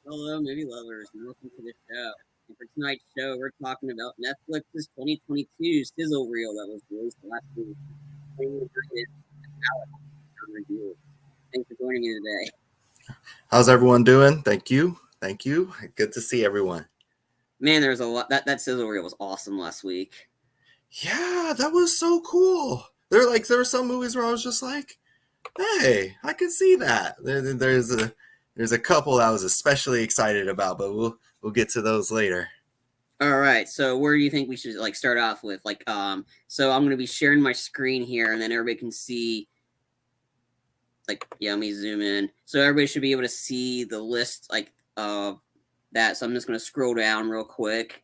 Hello, movie lovers, and welcome to the show. And for tonight's show, we're talking about Netflix's 2022 sizzle reel that was released last week. Bringing you his review. Thanks for joining me today. How's everyone doing? Thank you. Thank you. Good to see everyone. Man, there's a lot. That sizzle reel was awesome last week. Yeah, that was so cool. There were some movies where I was just like, hey, I could see that. There's a couple that I was especially excited about, but we'll get to those later. All right, so where do you think we should start off with? So I'm gonna be sharing my screen here, and then everybody can see. Let me zoom in. So everybody should be able to see the list of that. So I'm just gonna scroll down real quick,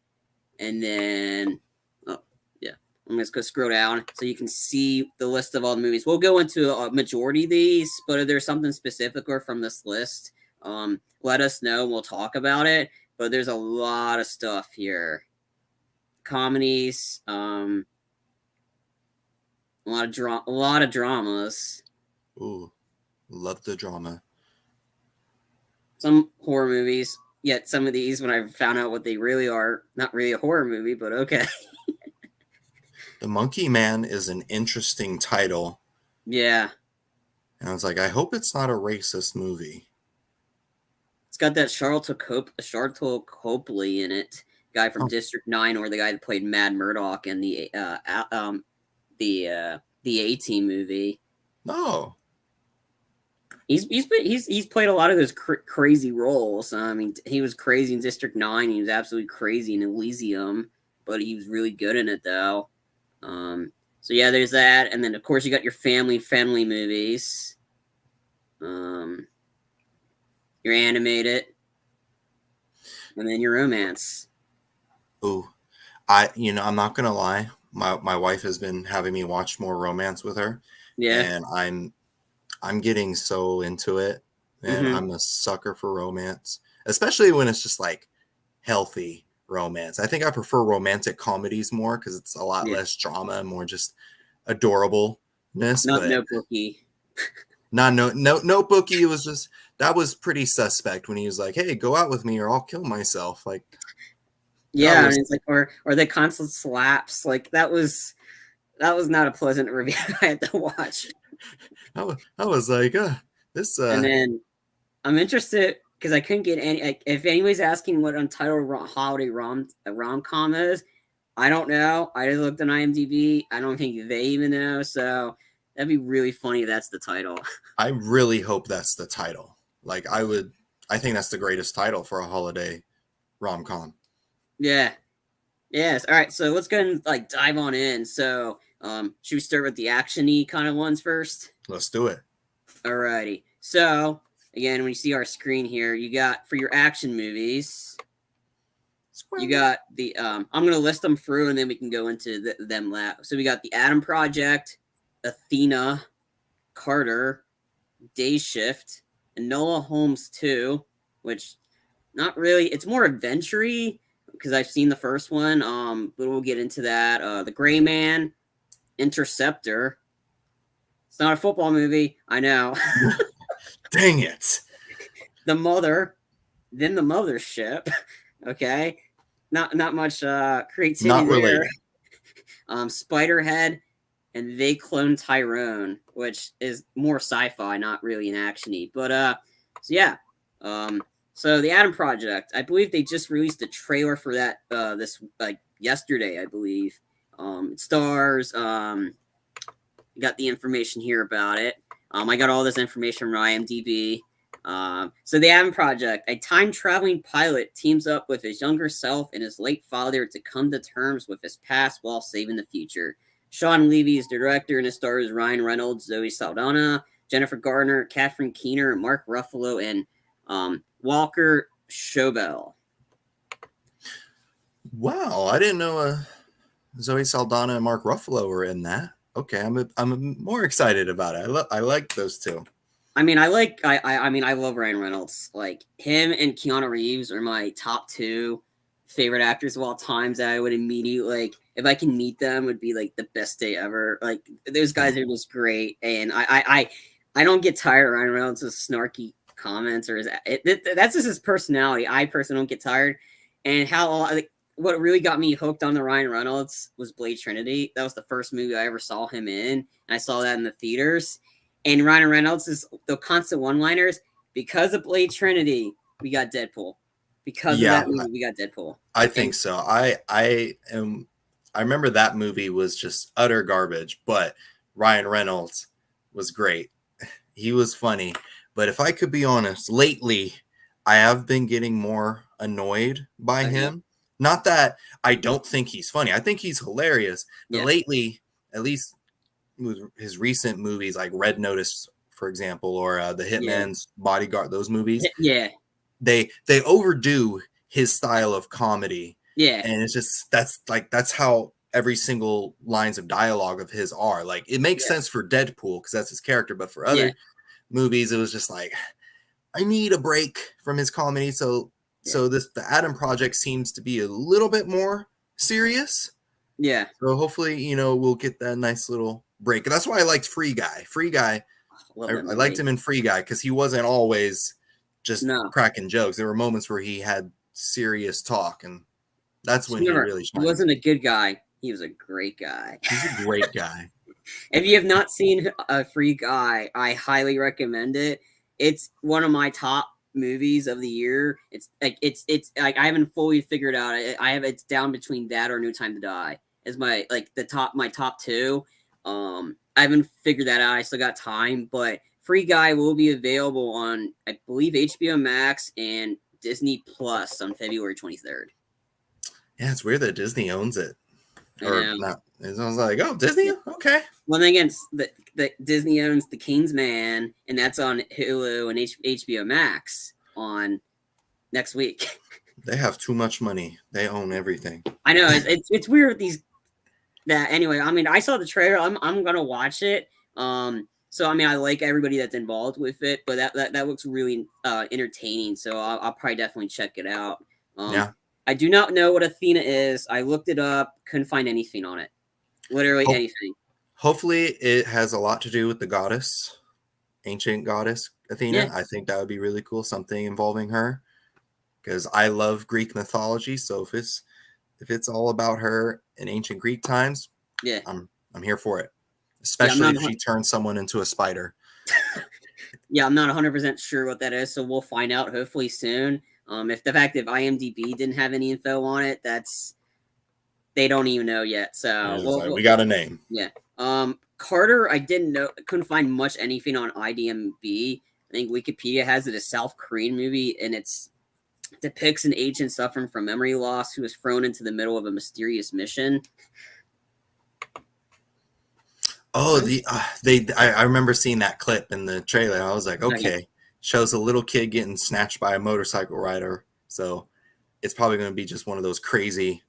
and then I'm just gonna scroll down so you can see the list of all the movies. We'll go into a majority of these, but if there's something specific or from this list, let us know and we'll talk about it. But there's a lot of stuff here. Comedies, a lot of dramas. Ooh, love the drama. Some horror movies. Yet some of these, when I found out what they really are, not really a horror movie, but okay. The Monkey Man is an interesting title. Yeah. And I was like, I hope it's not a racist movie. It's got that Sharlto Copley in it, guy from District 9, or the guy that played Mad Murdock in the A-Team movie. Oh. He's played a lot of those crazy roles. I mean, he was crazy in District 9. He was absolutely crazy in Elysium, but he was really good in it though. So yeah, there's that, and then of course you got your family movies. Your animated, and then your romance. Ooh, I'm not gonna lie. My wife has been having me watch more romance with her. Yeah, And I'm getting so into it, and I'm a sucker for romance, especially when it's just like healthy romance. I think I prefer romantic comedies more because it's a lot less drama and more just adorableness. Not Notebooky. Notebooky. It was just that was pretty suspect when he was like, "Hey, go out with me or I'll kill myself." Like, yeah, and it's like or the constant slaps. Like that was not a pleasant review I had to watch. I was like, this. And then I'm interested because I couldn't get any. Like, if anybody's asking what untitled holiday rom-com is, I don't know. I just looked on IMDb. I don't think they even know. So that'd be really funny if that's the title. I really hope that's the title. Like, I think that's the greatest title for a holiday rom-com. Yeah. Yes. All right. So let's go and dive on in. So, should we start with the action-y kind of ones first? Let's do it. Alrighty. So again, when you see our screen here, you got for your action movies. You got the I'm gonna list them through, and then we can go into them. So we got the Adam Project, Athena, Carter, Day Shift, and Noah Holmes 2, which not really. It's more adventure-y because I've seen the first one. But we'll get into that. The Gray Man, Interceptor. It's not a football movie. I know. Dang it. The Mother, then the Mothership. Okay, not much creativity Not there. related. Spiderhead, and They Clone Tyrone, which is more sci-fi, not really an action-y. But so yeah. So the Adam Project, I believe they just released a trailer for that this yesterday, I believe. It stars. You got the information here about it. I got all this information from IMDb. So the Adam Project, a time-traveling pilot teams up with his younger self and his late father to come to terms with his past while saving the future. Sean Levy is the director, and it stars Ryan Reynolds, Zoe Saldana, Jennifer Garner, Catherine Keener, Mark Ruffalo, and Walker Schobel. Wow, I didn't know Zoe Saldana and Mark Ruffalo were in that. Okay, I'm more excited about it. I like those two. I mean, I love Ryan Reynolds. Like him and Keanu Reeves are my top two favorite actors of all times. That I would immediately if I can meet them, would be like the best day ever. Like those guys are just great, and I don't get tired of Ryan Reynolds' snarky comments or that's just his personality. I personally don't get tired. And what really got me hooked on the Ryan Reynolds was Blade Trinity. That was the first movie I ever saw him in. And I saw that in the theaters. And Ryan Reynolds is the constant one-liners. Because of Blade Trinity, we got Deadpool. Because of that movie, we got Deadpool. I think so. I remember that movie was just utter garbage, but Ryan Reynolds was great. He was funny. But if I could be honest, lately I have been getting more annoyed by him. Not that I don't think he's funny. I think he's hilarious. But lately, at least with his recent movies like Red Notice, for example, or The Hitman's Bodyguard, those movies. Yeah. They overdo his style of comedy. Yeah. And it's just that's how every single lines of dialogue of his are. Like, it makes sense for Deadpool because that's his character, but for other movies, it was just like, I need a break from his comedy. So the Adam Project seems to be a little bit more serious. Yeah. So hopefully, we'll get that nice little break. And that's why I liked Free Guy. Free Guy, I liked him in Free Guy because he wasn't always just cracking jokes. There were moments where he had serious talk, and that's when he really shined. He wasn't a good guy. He was a great guy. He's a great guy. If you have not seen a Free Guy, I highly recommend it. It's one of my top movies of the year. It's like I haven't fully figured out. It's down between that or No Time to Die as my top two. I haven't figured that out. I still got time, but Free Guy will be available on, I believe, HBO Max and Disney Plus on February 23rd. Yeah, it's weird that Disney owns it. Or not. I was like, oh, Disney? Okay. Well, then again, the Disney owns The King's Man, and that's on Hulu and HBO Max on next week. They have too much money. They own everything. I know. It's weird anyway, I mean, I saw the trailer. I'm gonna watch it. So I mean, I like everybody that's involved with it, but that looks really entertaining. So I'll probably definitely check it out. I do not know what Athena is. I looked it up, couldn't find anything on it. Literally anything. Hopefully, it has a lot to do with the goddess, ancient goddess Athena. Yeah. I think that would be really cool. Something involving her, because I love Greek mythology. So if it's all about her in ancient Greek times, I'm here for it. Especially if she turns someone into a spider. Yeah, I'm not 100% sure what that is, so we'll find out hopefully soon. If IMDb didn't have any info on it, they don't even know yet. So we got a name. Yeah. Carter, I couldn't find much anything on IMDb. I think Wikipedia has it a South Korean movie, and it depicts an agent suffering from memory loss who is thrown into the middle of a mysterious mission. Oh, I remember seeing that clip in the trailer. I was like, okay, shows a little kid getting snatched by a motorcycle rider. So it's probably going to be just one of those crazy.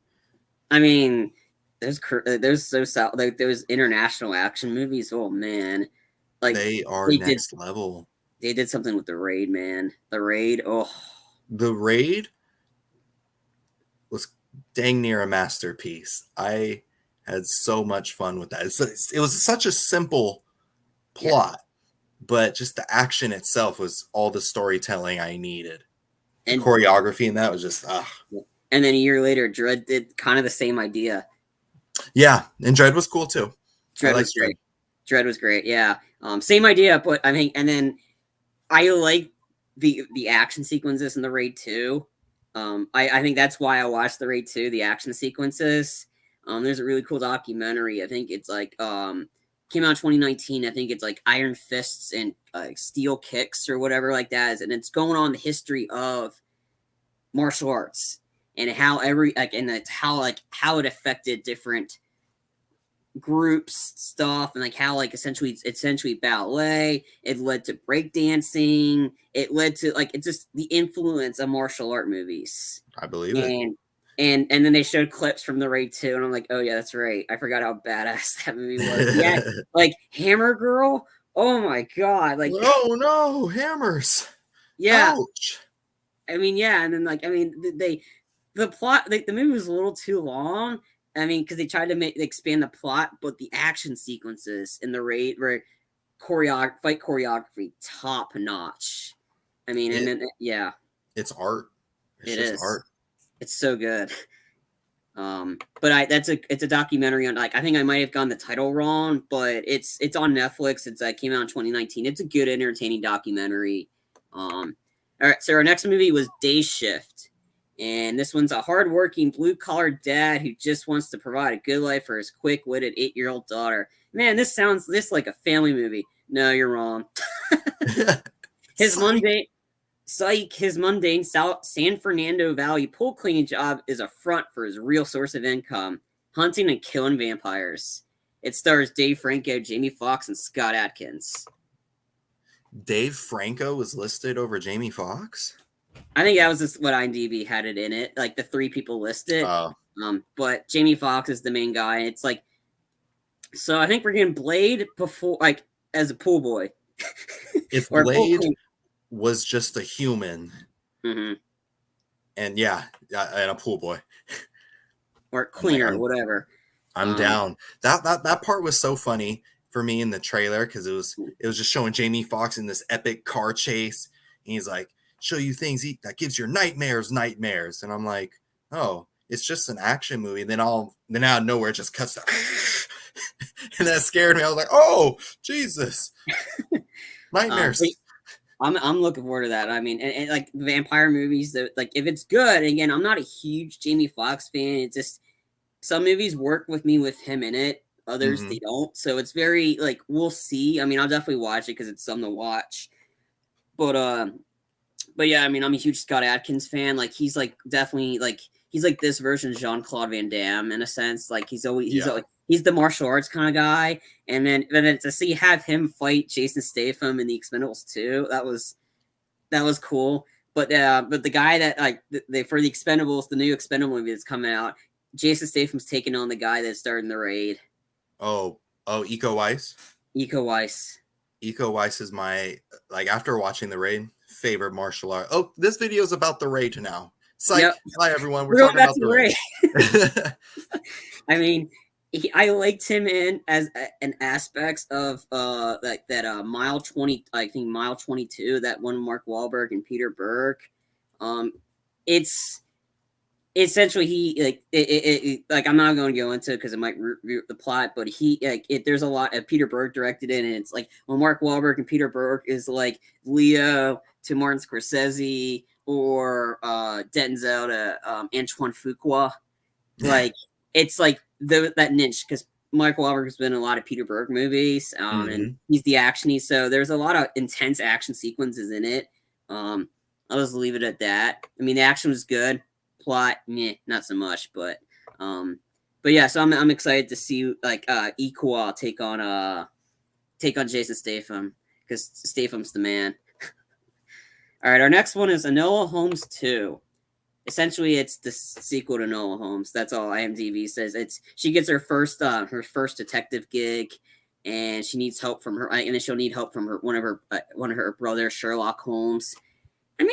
I mean, there's those international action movies. Oh man, like they are next level. They did something with The Raid, man. The Raid. Oh, The Raid was dang near a masterpiece. I had so much fun with that. It was such a simple plot, but just the action itself was all the storytelling I needed. And the choreography in that was just And then a year later, Dredd did kind of the same idea. Yeah, and Dredd was cool too. Dredd was great. Dredd was great. Yeah, same idea, but I mean, and then I like the action sequences in The Raid 2. I think that's why I watched The Raid 2. The action sequences. There's a really cool documentary. I think it's like came out in 2019. I think it's like Iron Fists and Steel Kicks or whatever like that. And it's going on the history of martial arts and how how it affected different groups stuff, and like how like essentially ballet. It led to breakdancing. It led to it's just the influence of martial art movies. I believe it. And then they showed clips from The Raid 2, and I'm like, oh yeah, that's right. I forgot how badass that movie was. Yeah, like Hammer Girl. Oh my god! Like, oh no, hammers. Yeah. Ouch. I mean, yeah, and then the plot, the movie was a little too long. I mean, because they tried to expand the plot, but the action sequences in The Raid were fight choreography top notch. I mean, It, and then, yeah, it's art. It's it just is. art. It's so good. But it's a documentary on, like, I think I might have gotten the title wrong, but it's on Netflix. It's came out in 2019. It's a good, entertaining documentary. All right, so our next movie was Day Shift, and this one's a hardworking blue collar dad who just wants to provide a good life for his quick witted 8-year-old daughter. Man, this sounds like a family movie. No, you're wrong. His Psych. mundane his mundane San Fernando Valley pool cleaning job is a front for his real source of income, hunting and killing vampires. It stars Dave Franco, Jamie Foxx, and Scott Adkins. Dave Franco was listed over Jamie Foxx? I think that was just what IMDb had it in it, like the 3 people listed. Oh. But Jamie Foxx is the main guy. It's like, so I think we're getting Blade before, like, as a pool boy. If or Blade was just a human, mm-hmm. and and a pool boy. Or cleaner, or whatever. I'm down. That part was so funny for me in the trailer because it was just showing Jamie Foxx in this epic car chase. And he's like, show you things that gives your nightmares. And I'm like, oh, it's just an action movie. And then out of nowhere it just cuts to and that scared me. I was like, oh, Jesus. Nightmares. I'm looking forward to that. I mean, and like vampire movies, that, like, if it's good, again, I'm not a huge Jamie Foxx fan. It's just some movies work with me with him in it, others they don't. So it's very, like, we'll see. I mean, I'll definitely watch it because it's something to watch. But yeah, I mean, I'm a huge Scott Adkins fan. Like, he's like definitely like he's like this version of Jean-Claude Van Damme in a sense. Like, he's the martial arts kind of guy. And then to have him fight Jason Statham in the Expendables 2, that was cool. But the guy that, like, for the Expendables, the new Expendable movie that's coming out, Jason Statham's taking on the guy that started in the Raid. Oh, Iko Uwais. Iko Uwais is my, like, after watching the Raid, favorite martial art. Oh, this video is about the Raid now. Psych. Yep. Hi everyone. We're talking about the Raid. I mean, I liked him in as an aspects of like that mile 20, I think mile 22, that one Mark Wahlberg and Peter Berg. It's essentially he like I'm not going to go into it because it might root the plot, but there's a lot of Peter Berg directed in, and it's like when Mark Wahlberg and Peter Berg is like Leo to Martin Scorsese or Denzel to Antoine Fuqua. Like, it's like that niche because Mark Wahlberg has been in a lot of Peter Berg movies, and he's the actiony, so there's a lot of intense action sequences in it. I'll just leave it at that. I mean, the action was good, plot, not so much, but yeah. So I'm excited to see, like, Equal take on Jason Statham because Statham's the man. All right, our next one is Enola Holmes 2. Essentially, it's the sequel to Enola Holmes. That's all IMDb says. She gets her first detective gig, and she needs help from her. And then she'll need help from one of her brothers, Sherlock Holmes. I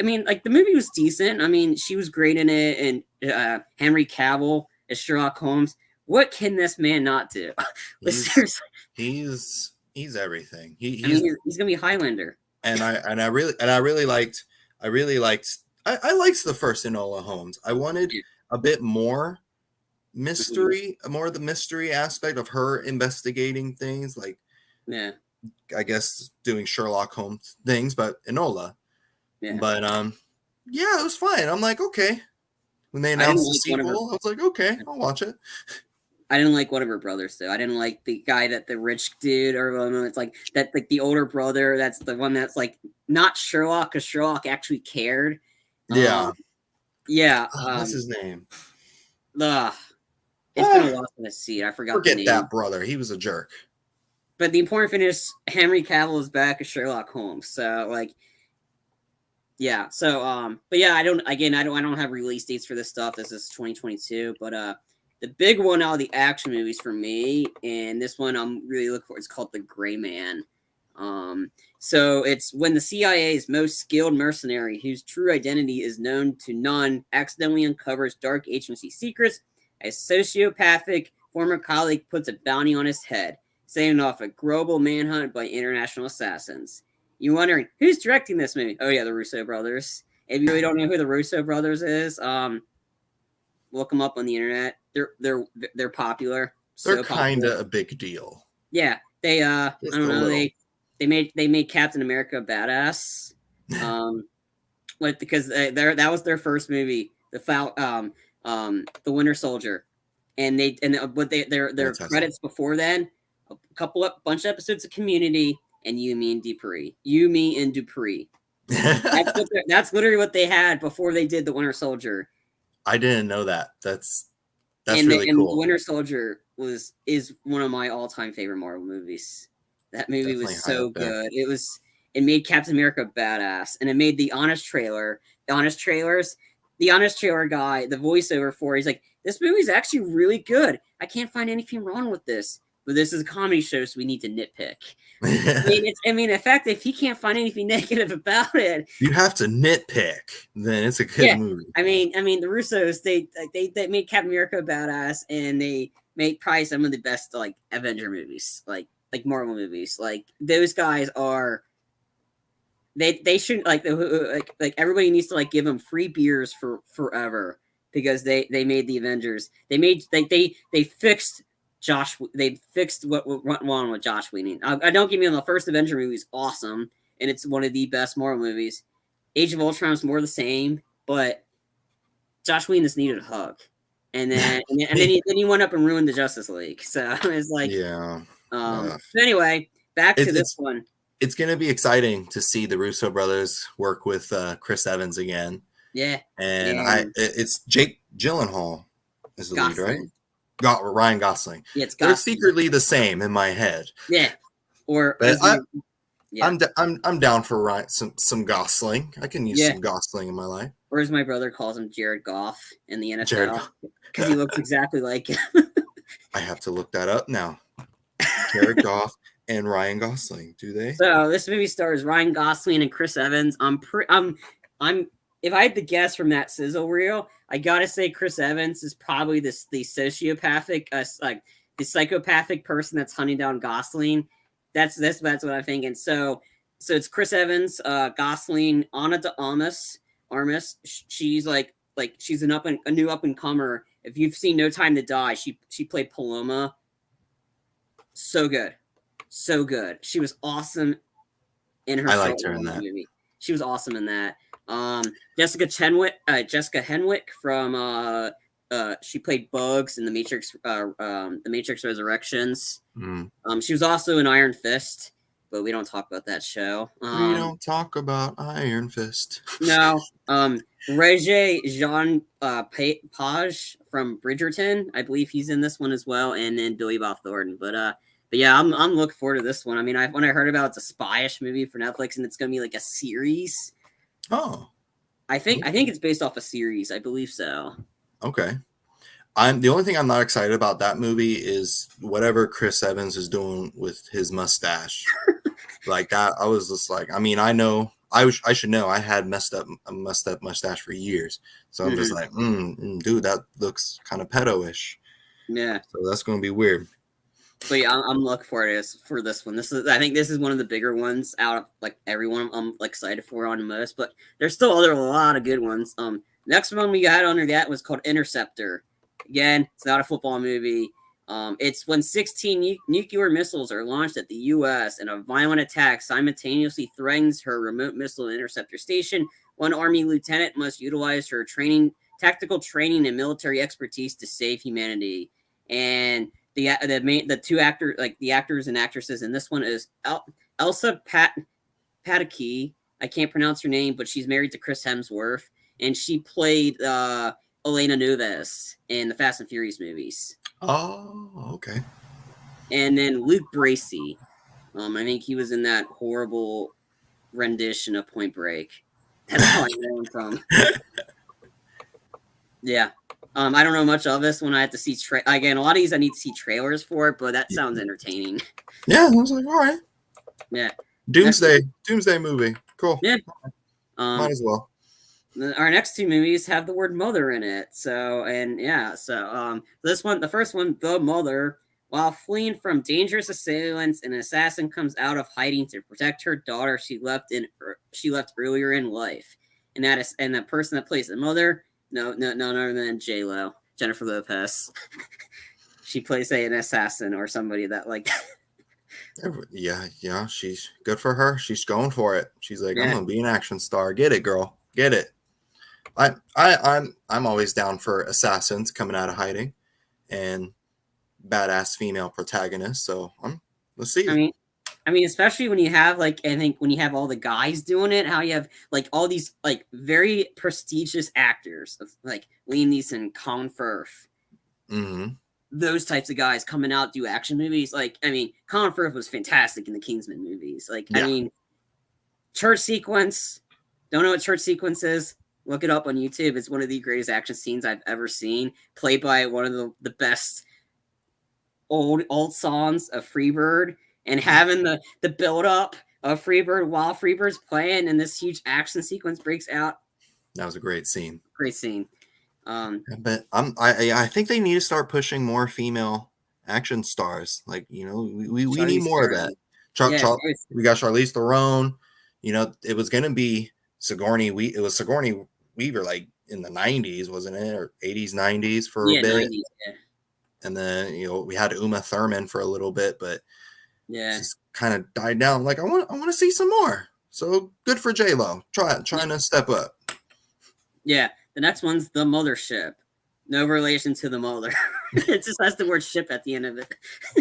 mean, like, the movie was decent. I mean, she was great in it, and Henry Cavill as Sherlock Holmes. What can this man not do? He's everything. He's gonna be Highlander. And I really liked I liked the first Enola Holmes. I wanted a bit more mystery, more of the mystery aspect of her investigating things, like, I guess doing Sherlock Holmes things, but Enola. But it was fine. I'm like, okay. When they announced the sequel, I was like, okay, I'll watch it. I didn't like one of her brothers, though. I didn't like the guy the rich dude, or it's like that, like the older brother. That's the one that's like not Sherlock, because Sherlock actually cared. Yeah. What's his name? It's been a while since I see it. I forgot the name. That brother. He was a jerk. But the important thing is Henry Cavill is back as Sherlock Holmes. So, like, yeah. So, but yeah, I don't have release dates for this stuff. This is 2022. But the big one out of the action movies for me, and this one I'm really looking for, it's called The Gray Man. So it's when the CIA's most skilled mercenary, whose true identity is known to none, accidentally uncovers dark agency secrets. A sociopathic former colleague puts a bounty on his head, setting off a global manhunt by international assassins. You're wondering who's directing this movie? Oh yeah, the Russo brothers. If you really don't know who the Russo brothers is, look them up on the internet. They're popular. They're So kind popular. of a big deal. Yeah, they I Just don't a know. little. They made Captain America badass. Because that was their first movie, the Winter Soldier, and their Fantastic. credits before then, bunch of episodes of Community and You, Me, and Dupree. You, Me, and Dupree. That's literally what they had before they did the Winter Soldier. I didn't know that. That's And really the cool. Winter Soldier is one of my all-time favorite Marvel movies. That movie Definitely was high so up there. good. It made Captain America badass, and it made the Honest Trailer. The Honest Trailers, the Honest Trailer guy, the voiceover for, he's like, this movie's actually really good. I can't find anything wrong with this, but this is a comedy show, so we need to nitpick. In fact, if he can't find anything negative about it, you have to nitpick. Then it's a good movie. I mean, the Russos they made Captain America badass, and they made probably some of the best like Avenger movies, like Marvel movies. Like those guys are. They shouldn't like everybody needs to like give them free beers for forever because they made the Avengers. They fixed Josh. They fixed what went wrong with Josh Whedon. I don't get me wrong. The first Avenger movie is awesome, and it's one of the best Marvel movies. Age of Ultron is more the same, but Josh Whedon just needed a hug, and then he went up and ruined the Justice League. So it's like, yeah. So anyway, back to this one. It's going to be exciting to see the Russo brothers work with Chris Evans again. Yeah, and it's Jake Gyllenhaal is the lead, right? Ryan Gosling. Yeah, it's Gosling. They're secretly the same in my head. Yeah, but I'm down for some Gosling. I can use some Gosling in my life. Or as my brother calls him, Jared Goff in the NFL, because he looks exactly like him. I have to look that up now. Jared Goff and Ryan Gosling, do they? So this movie stars Ryan Gosling and Chris Evans. If I had to guess from that sizzle reel, I gotta say Chris Evans is probably the sociopathic, the psychopathic person that's hunting down Gosling. That's what I'm thinking. So it's Chris Evans, Gosling, Ana de Armas. She's like she's a new up and comer. If you've seen No Time to Die, she played Paloma. So good. She was awesome in her. I liked her in that movie. She was awesome in that. Jessica Henwick from she played Bugs in the Matrix Resurrections. She was also in Iron Fist, but we don't talk about that show. We don't talk about Iron Fist. No. Regé-Jean Page from Bridgerton, I believe he's in this one as well, and then Billy Bob Thornton. But yeah, I'm looking forward to this one. I mean, when I heard about it's a spy-ish movie for Netflix and it's gonna be like a series. Oh, I think it's based off a series. I believe so. Okay. The only thing I'm not excited about that movie is whatever Chris Evans is doing with his mustache. Like that, I was just like, I mean, I know I should know I had a messed up mustache for years, so I'm just like, dude, that looks kind of pedo-ish. Yeah. So that's gonna be weird. But yeah, I'm looking for this one. I think this is one of the bigger ones out of like everyone I'm like excited for on most. But there's still a lot of good ones. Next one we got under that was called Interceptor. Again, it's not a football movie. It's when 16 nuclear missiles are launched at the U.S. and a violent attack simultaneously threatens her remote missile interceptor station. One Army lieutenant must utilize her tactical training, and military expertise to save humanity. And the two actors, like the actors and actresses in this one, is Elsa Pataky. I can't pronounce her name, but she's married to Chris Hemsworth, and she played Elena Neves in the Fast and Furious movies. Oh, okay. And then Luke Bracey. I think he was in that horrible rendition of Point Break. That's how I know him from. Yeah. I don't know much of this when I have to see again. A lot of these I need to see trailers for, but that sounds entertaining. Yeah, I was like, all right. Yeah. Doomsday movie. Cool. Yeah. Might as well. Our next two movies have the word mother in it. So the first one, The Mother, While fleeing from dangerous assailants, an assassin comes out of hiding to protect her daughter she left earlier in life. And the person that plays the mother, no other than J-Lo, Jennifer Lopez. She plays an assassin or somebody that like. Yeah, she's good for her. She's going for it. She's like, Yeah. I'm gonna be an action star. Get it, girl. Get it. I'm always down for assassins coming out of hiding and badass female protagonists. So let's see. I mean, especially when you have I think when you have all the guys doing it, how you have all these very prestigious actors of Liam Neeson, Colin Firth, those types of guys coming out do action movies. Colin Firth was fantastic in the Kingsman movies. Church sequence. Don't know what church sequence is. Look it up on YouTube. It's one of the greatest action scenes I've ever seen, played by one of the best old songs of Freebird, and having the build up of Freebird while Freebird's playing, and this huge action sequence breaks out. That was a great scene. Great scene. But I think they need to start pushing more female action stars. We need more of that. We got Charlize Theron. It was gonna be Sigourney. It was Sigourney Weaver in the 90s, wasn't it, or 80s, 90s for a bit. 90s, yeah. And then we had Uma Thurman for a little bit, but she's kind of died down. I want to see some more. So good for J-Lo. Trying to step up. Yeah, the next one's The Mothership. No relation to the mother. It just has the word ship at the end of it.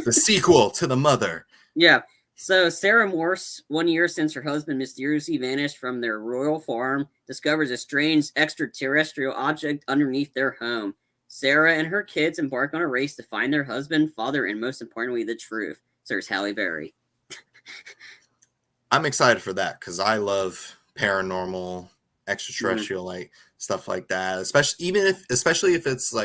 The sequel to The Mother. Yeah. So Sarah Morse, 1 year since her husband mysteriously vanished from their royal farm, discovers a strange extraterrestrial object underneath their home. Sarah and her kids embark on a race to find their husband, father, and most importantly, the truth. So there's Halle Berry. I'm excited for that because I love paranormal, extraterrestrial stuff like that. Especially if it's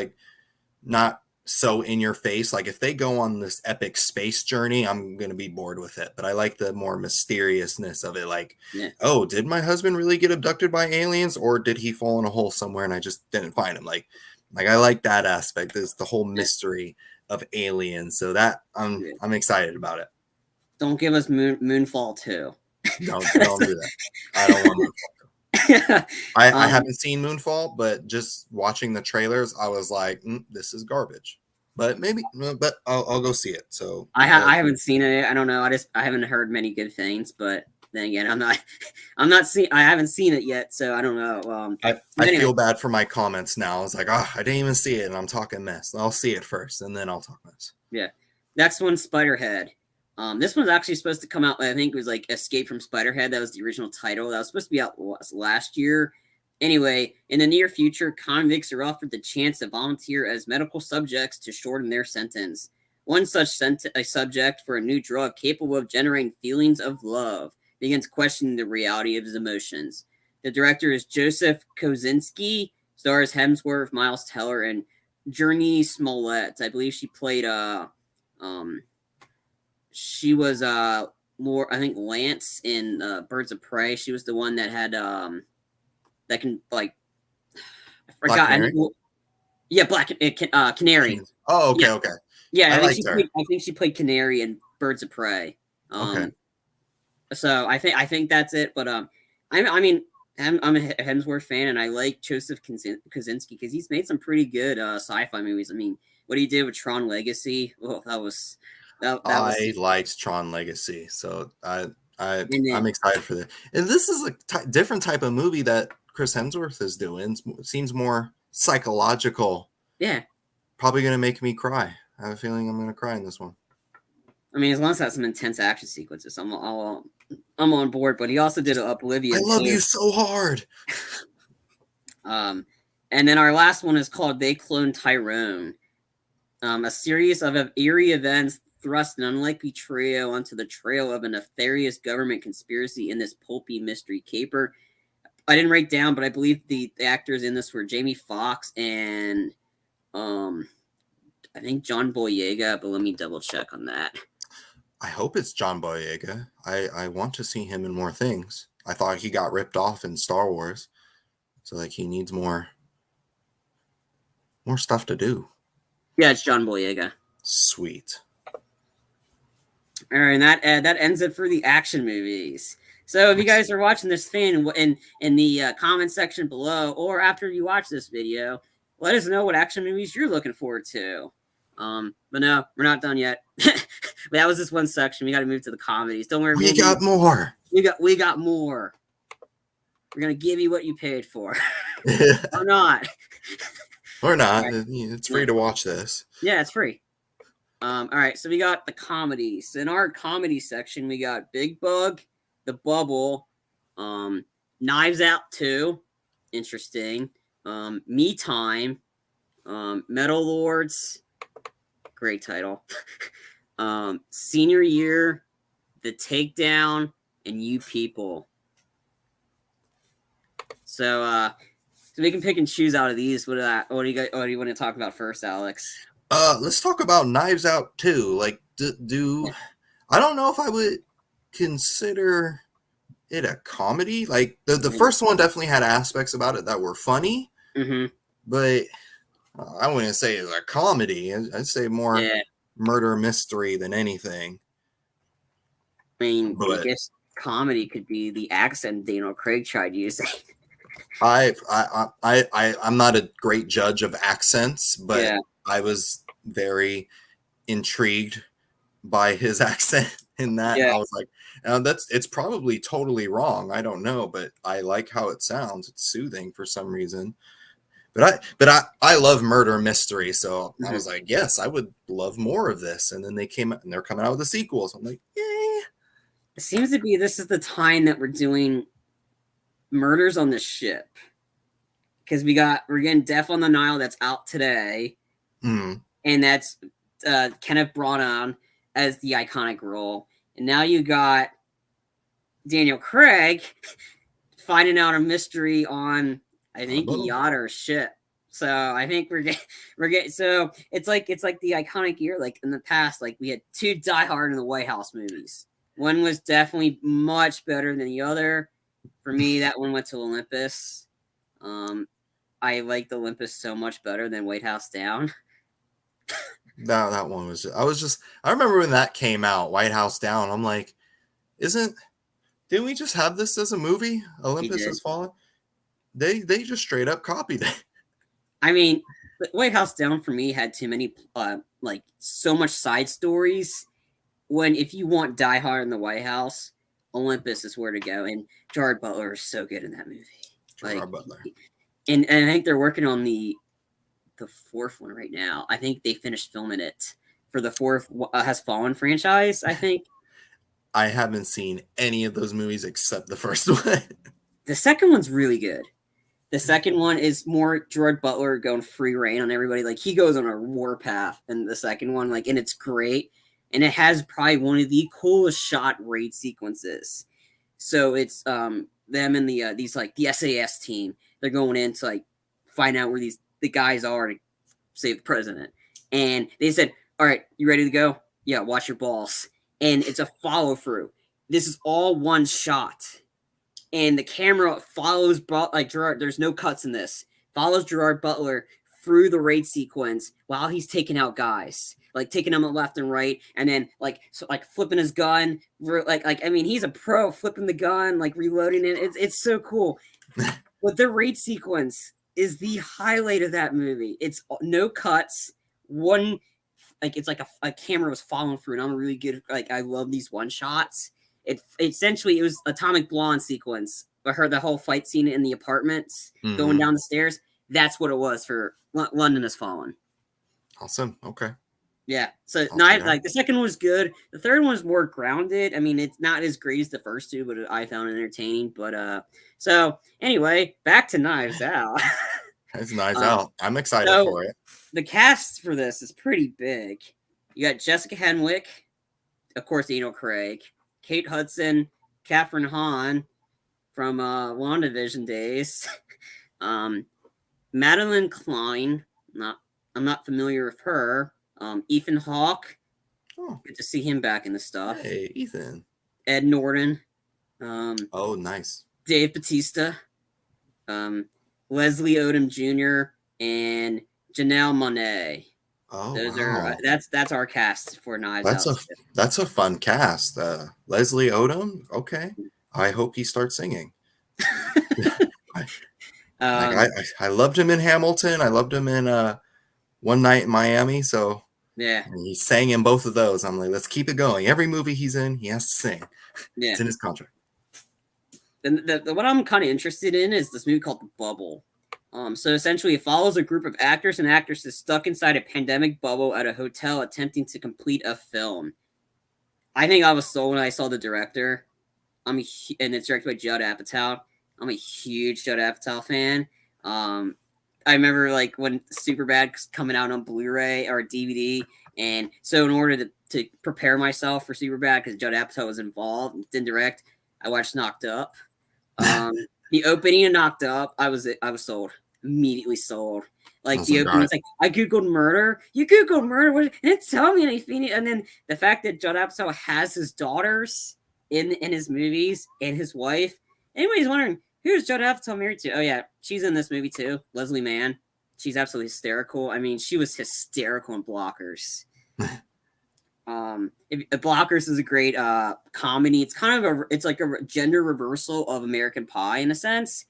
not so in your face. If they go on this epic space journey, I'm gonna be bored with it. But I like the more mysteriousness of it. Oh, did my husband really get abducted by aliens, or did he fall in a hole somewhere and I just didn't find him? I like that aspect. Is the whole mystery of aliens. So that I'm excited about it. Don't give us Moonfall 2. Don't do that. I don't want Moonfall 2. I haven't seen Moonfall, but just watching the trailers, I was like, this is garbage. But I'll go see it. So I haven't seen it. I don't know. I haven't heard many good things, but then again, I haven't seen it yet, so I don't know. I feel bad for my comments now. It's I didn't even see it, and I'm talking mess. I'll see it first, and then I'll talk mess. Yeah. Next one, Spiderhead. This one's actually supposed to come out, I think it was Escape from Spiderhead. That was the original title. That was supposed to be out last year. Anyway, in the near future, convicts are offered the chance to volunteer as medical subjects to shorten their sentence. One such subject for a new drug capable of generating feelings of love begins questioning the reality of his emotions. The director is Joseph Kosinski, stars Hemsworth, Miles Teller, and Journey Smollett. I believe she played she was more, I think, Lance in Birds of Prey. She was the one that had that can I forgot. Canary. Oh, okay. Yeah, I think she played Canary in Birds of Prey. Okay. So I think that's it. But I'm a Hemsworth fan, and I like Joseph Kosinski because he's made some pretty good sci-fi movies. I mean, what he did with Tron Legacy, I liked Tron Legacy, so I'm excited for that. And this is a different type of movie that Chris Hemsworth is doing. It seems more psychological. Yeah, probably gonna make me cry. I have a feeling I'm gonna cry in this one. I mean, as long as it has some intense action sequences, I'm on board. But he also did Oblivion. I love you so hard. And then our last one is called They Cloned Tyrone. A series of eerie events thrust an unlikely trio onto the trail of a nefarious government conspiracy in this pulpy mystery caper. I didn't write down, but I believe the actors in this were Jamie Foxx and I think John Boyega, but let me double check on that. I hope it's John Boyega. I want to see him in more things. I thought he got ripped off in Star Wars. So he needs more stuff to do. Yeah, it's John Boyega. Sweet. All right, and that ends it for the action movies. So if you guys are watching this thing in the comment section below, or after you watch this video, let us know what action movies you're looking forward to. But no, we're not done yet. That was just one section. We got to move to the comedies. Don't worry, We got more. We got more. We're gonna give you what you paid for, or not. Or not. Right. It's free to watch this. Yeah, it's free. All right, so we got the comedies. In our comedy section, we got Big Bug, The Bubble, Knives Out 2, interesting, Me Time, Metal Lords, great title, Senior Year, The Takedown, and You People. So we can pick and choose out of these. What do you want to talk about first, Alex? Let's talk about Knives Out 2. Like, I don't know if I would consider it a comedy. Like the first one definitely had aspects about it that were funny, but I wouldn't say it's a comedy. I'd say more murder mystery than anything. I mean, I guess comedy could be the accent Daniel Craig tried using. I'm not a great judge of accents, but I was very intrigued by his accent in that. I was like, it's probably totally wrong. I don't know, but I like how it sounds. It's soothing for some reason. But I love murder mystery, so I was like, yes, I would love more of this. And then they're coming out with a sequel. So I'm like, yay. It seems to be this is the time that we're doing Murders on the Ship, because we're getting Death on the Nile that's out today, and that's Kenneth Branagh as the iconic role, and now you got Daniel Craig finding out a mystery on, I think, a yacht or a ship. So I think we're getting so it's like the iconic year. Like in the past, like we had two Die Hard and the White House movies. One was definitely much better than the other. For me, that one went to Olympus. I liked Olympus so much better than White House Down. That one was. I remember when that came out, White House Down. I'm like, didn't we just have this as a movie? Olympus Has Fallen. They just straight up copied it. I mean, White House Down for me had too many like so much side stories. When if you want Die Hard in the White House, Olympus is where to go. And Gerard Butler is so good in that movie. Gerard Butler. And I think they're working on the fourth one right now. I think they finished filming it for the fourth Has Fallen franchise, I think. I haven't seen any of those movies except the first one. The second one's really good. The second one is more Gerard Butler going free reign on everybody. Like he goes on a warpath in the second one, like, and it's great. And it has probably one of the coolest shot raid sequences. So it's them and the SAS team. They're going in to like find out where the guys are to save the president. And they said, "All right, you ready to go? Yeah, watch your balls." And it's a follow through. This is all one shot. And the camera follows like Gerard. There's no cuts in this. Follows Gerard Butler through the raid sequence while he's taking out guys, like taking them left and right, and then like flipping his gun. Like I mean, he's a pro flipping the gun, like reloading it. It's so cool. But the raid sequence is the highlight of that movie. It's no cuts. One, like it's like a camera was following through, and I'm really good. Like I love these one shots. It essentially it was Atomic Blonde sequence. I heard the whole fight scene in the apartments going down the stairs. That's what it was for London Has Fallen. Awesome. Okay. Yeah. So like the second one was good. The third one was more grounded. I mean, it's not as great as the first two, but I found it entertaining. But so anyway, back to Knives Out. It's Knives Out. I'm excited for it. The cast for this is pretty big. You got Jessica Henwick, of course, Daniel Craig, Kate Hudson, Catherine Hahn from WandaVision days, Madeline Klein. I'm not familiar with her. Ethan Hawke. Oh. Good to see him back in the stuff. Hey, Ethan. Ed Norton. Oh, nice. Dave Bautista. Leslie Odom Jr. and Janelle Monáe. Oh Those are wow, that's our cast for Knives Out. that's a fun cast. Leslie Odom. Okay, I hope he starts singing. I, like um, I loved him in Hamilton. I loved him in One Night in Miami. So yeah, he sang in both of those. I'm like, let's keep it going. Every movie he's in, he has to sing. yeah. It's in his contract. The what I'm kind of interested in is this movie called The Bubble. So essentially, it follows a group of actors and actresses stuck inside a pandemic bubble at a hotel attempting to complete a film. I think I was sold when I saw the director. And it's directed by Judd Apatow. I'm a huge Judd Apatow fan. Um, I remember like when Superbad's coming out on Blu-ray or DVD, and so in order to prepare myself for Superbad, because Judd Apatow was involved and didn't direct, I watched Knocked Up. Um, the opening of Knocked Up, I was sold, immediately sold. I Like was the like, all opening, right, it's like I googled murder. You googled murder, what? And it tell me anything. And then the fact that Judd Apatow has his daughters in his movies and his wife. Anybody's wondering who's Judd Apatow married to? Oh yeah, she's in this movie too. Leslie Mann. She's absolutely hysterical. I mean, she was hysterical in Blockers. Blockers is a great comedy. It's kind of it's like a gender reversal of American Pie in a sense,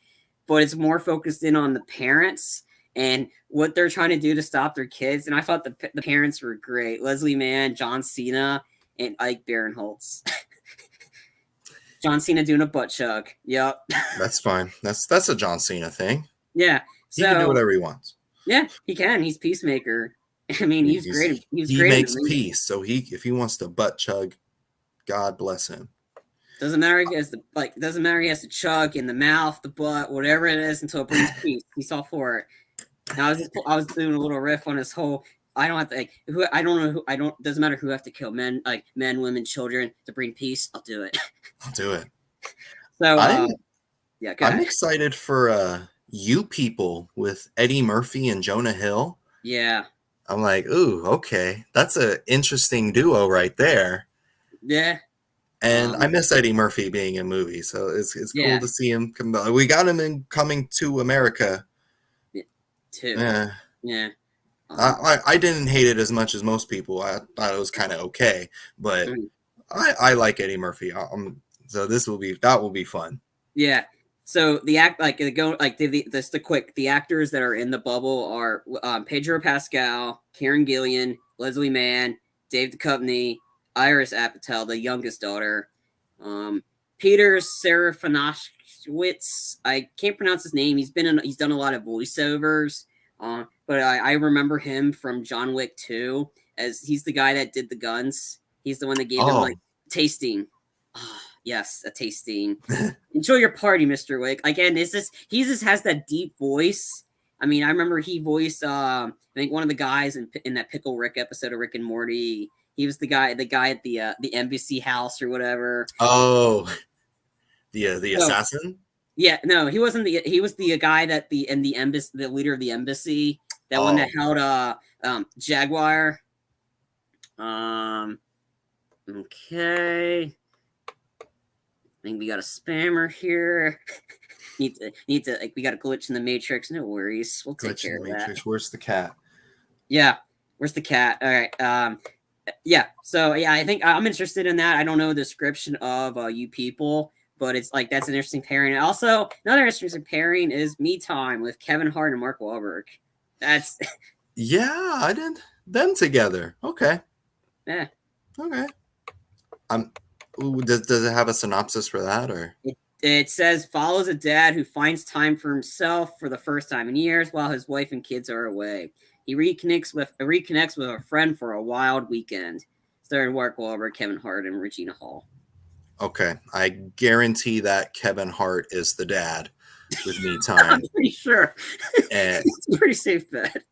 but it's more focused in on the parents and what they're trying to do to stop their kids. And I thought the parents were great. Leslie Mann, John Cena, and Ike Barinholtz. John Cena doing a butt chug. Yep. that's fine. That's a John Cena thing. Yeah. He can do So whatever he wants. yeah, he can. He's Peacemaker. I mean, he's great. He's He great in the makes movie. peace. So if he wants to butt chug, God bless him. Doesn't matter if he has doesn't matter if he has to chug in the mouth, the butt, whatever it is, until it brings peace. He's all for it. And I was doing a little riff on this whole. I don't have to I don't know who I don't. Doesn't matter who have to kill men, like men, women, children to bring peace. I'll do it. I'll do it. So I'm yeah, go ahead. excited for You People with Eddie Murphy and Jonah Hill. Yeah. I'm like, ooh, okay, that's an interesting duo right there. Yeah. And I miss Eddie Murphy being in movies, so it's Yeah. cool to see him come. We got him in Coming to America Too. Yeah. Yeah. I didn't hate it as much as most people. I thought it was kind of okay, but I like Eddie Murphy. So that will be fun. Yeah. So the the actors that are in the bubble are Pedro Pascal, Karen Gillian, Leslie Mann, Dave Duchovny, Iris Apatow, the youngest daughter, Peter Serafinowicz. I can't pronounce his name. He's done a lot of voiceovers. But I remember him from John Wick 2 as he's the guy that did the guns. He's the one that gave him like tasting. Oh, yes, a tasting. Enjoy your party, Mr. Wick. Again, he just has that deep voice. I mean, I remember he voiced I think one of the guys in that Pickle Rick episode of Rick and Morty. He was the guy at the embassy house or whatever. Oh, the assassin. Yeah, no, he wasn't he was the guy that the embassy, the leader of the embassy, that one that held Jaguar. Okay. I think we got a spammer here. need to we got a glitch in the matrix. No worries. We'll take care of that. Where's the cat? Yeah. Where's the cat? All right. Yeah. So yeah, I think I'm interested in that. I don't know the description of You People, but it's like that's an interesting pairing. And also, another interesting pairing is Me Time with Kevin Hart and Mark Wahlberg. That's yeah, I did them together. Okay. Yeah. Okay. Does it have a synopsis for that or? It says follows a dad who finds time for himself for the first time in years while his wife and kids are away. He reconnects with a friend for a wild weekend. Starring Mark Wahlberg, Kevin Hart, and Regina Hall. Okay, I guarantee that Kevin Hart is the dad with Me Time. I'm pretty sure. It's a pretty safe bet.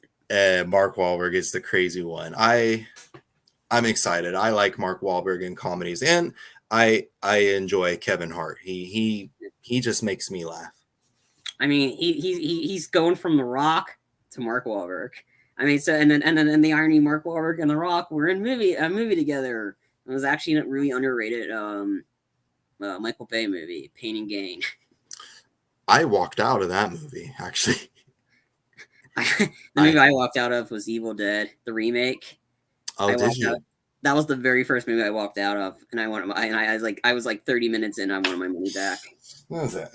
Mark Wahlberg is the crazy one. I'm excited. I like Mark Wahlberg in comedies, and I enjoy Kevin Hart. He just makes me laugh. I mean, he's going from The Rock to Mark Wahlberg. I mean, so and then the irony, Mark Wahlberg and The Rock were in a movie together. It was actually a really underrated Michael Bay movie, Pain and Gain. I walked out of that movie, actually. The movie I walked out of was Evil Dead, the remake. Oh, did you? That was the very first movie I walked out of, and I was like 30 minutes in. I wanted my money back. What was that?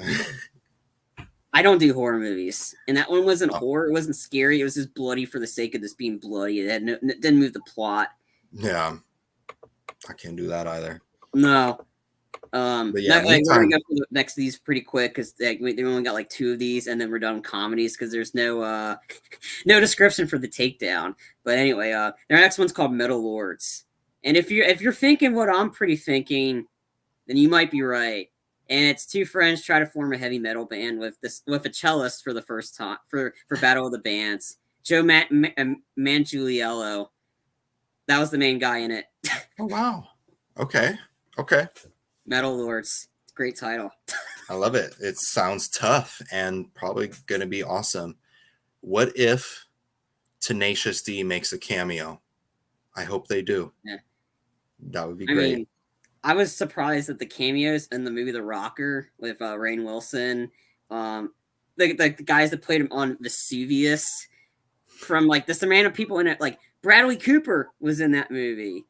I don't do horror movies, and that one wasn't horror. It wasn't scary. It was just bloody for the sake of this being bloody. It didn't move the plot. Yeah, I can't do that either. No. But yeah, we're gonna go for the next these pretty quick because they only got like 2 of these, and then we're done with comedies because there's no no description for the takedown. But anyway, their next one's called Metal Lords, and if you're thinking what I'm pretty thinking, then you might be right. And it's 2 friends try to form a heavy metal band with a cellist for the first time for Battle of the Bands. Joe Manganiello, that was the main guy in it. Oh wow! Okay. Metal Lords, great title. I love it. It sounds tough and probably going to be awesome. What if Tenacious D makes a cameo? I hope they do. Yeah. That would be great. Mean, I was surprised that the cameos in the movie The Rocker with Rainn Wilson, the guys that played him on Vesuvius, from like the random people in it, like Bradley Cooper was in that movie.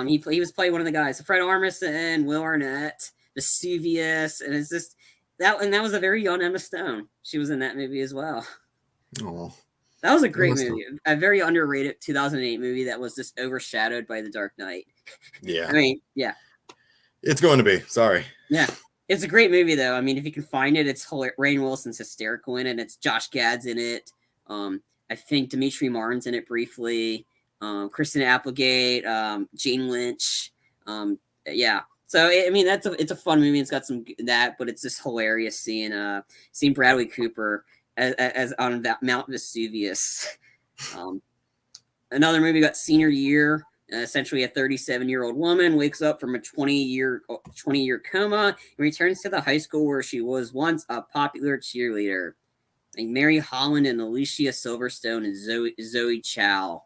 He was playing one of the guys, Fred Armisen, Will Arnett, Vesuvius, and it's just that was a very young Emma Stone. She was in that movie as well. Oh, that was a great movie, a very underrated 2008 movie that was just overshadowed by The Dark Knight. Yeah, I mean, yeah, it's going to be. Sorry. Yeah, it's a great movie though. I mean, if you can find it, it's hilarious. Rainn Wilson's hysterical in it. It's Josh Gad's in it. I think Dimitri Martin's in it briefly. Kristen Applegate, Jane Lynch. Yeah. So I mean, it's a fun movie. It's got some that, but it's just hilarious seeing Bradley Cooper as on that Mount Vesuvius. Another movie got Senior Year. Essentially, a 37-year-old woman wakes up from a 20-year coma and returns to the high school where she was once a popular cheerleader. Like Mary Holland and Alicia Silverstone and Zoe Chow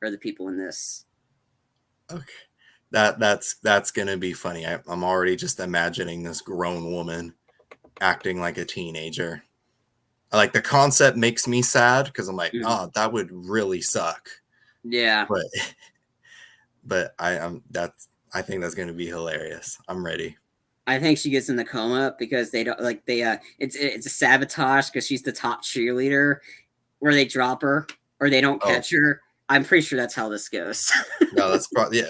are the people in this. Okay, that's gonna be funny. I'm already just imagining this grown woman acting like a teenager. Like the concept makes me sad because I'm like, oh, that would really suck. Yeah, but I think that's gonna be hilarious. I'm ready. I think she gets in the coma because it's a sabotage because she's the top cheerleader, where they drop her or they don't catch her. I'm pretty sure that's how this goes. No, that's probably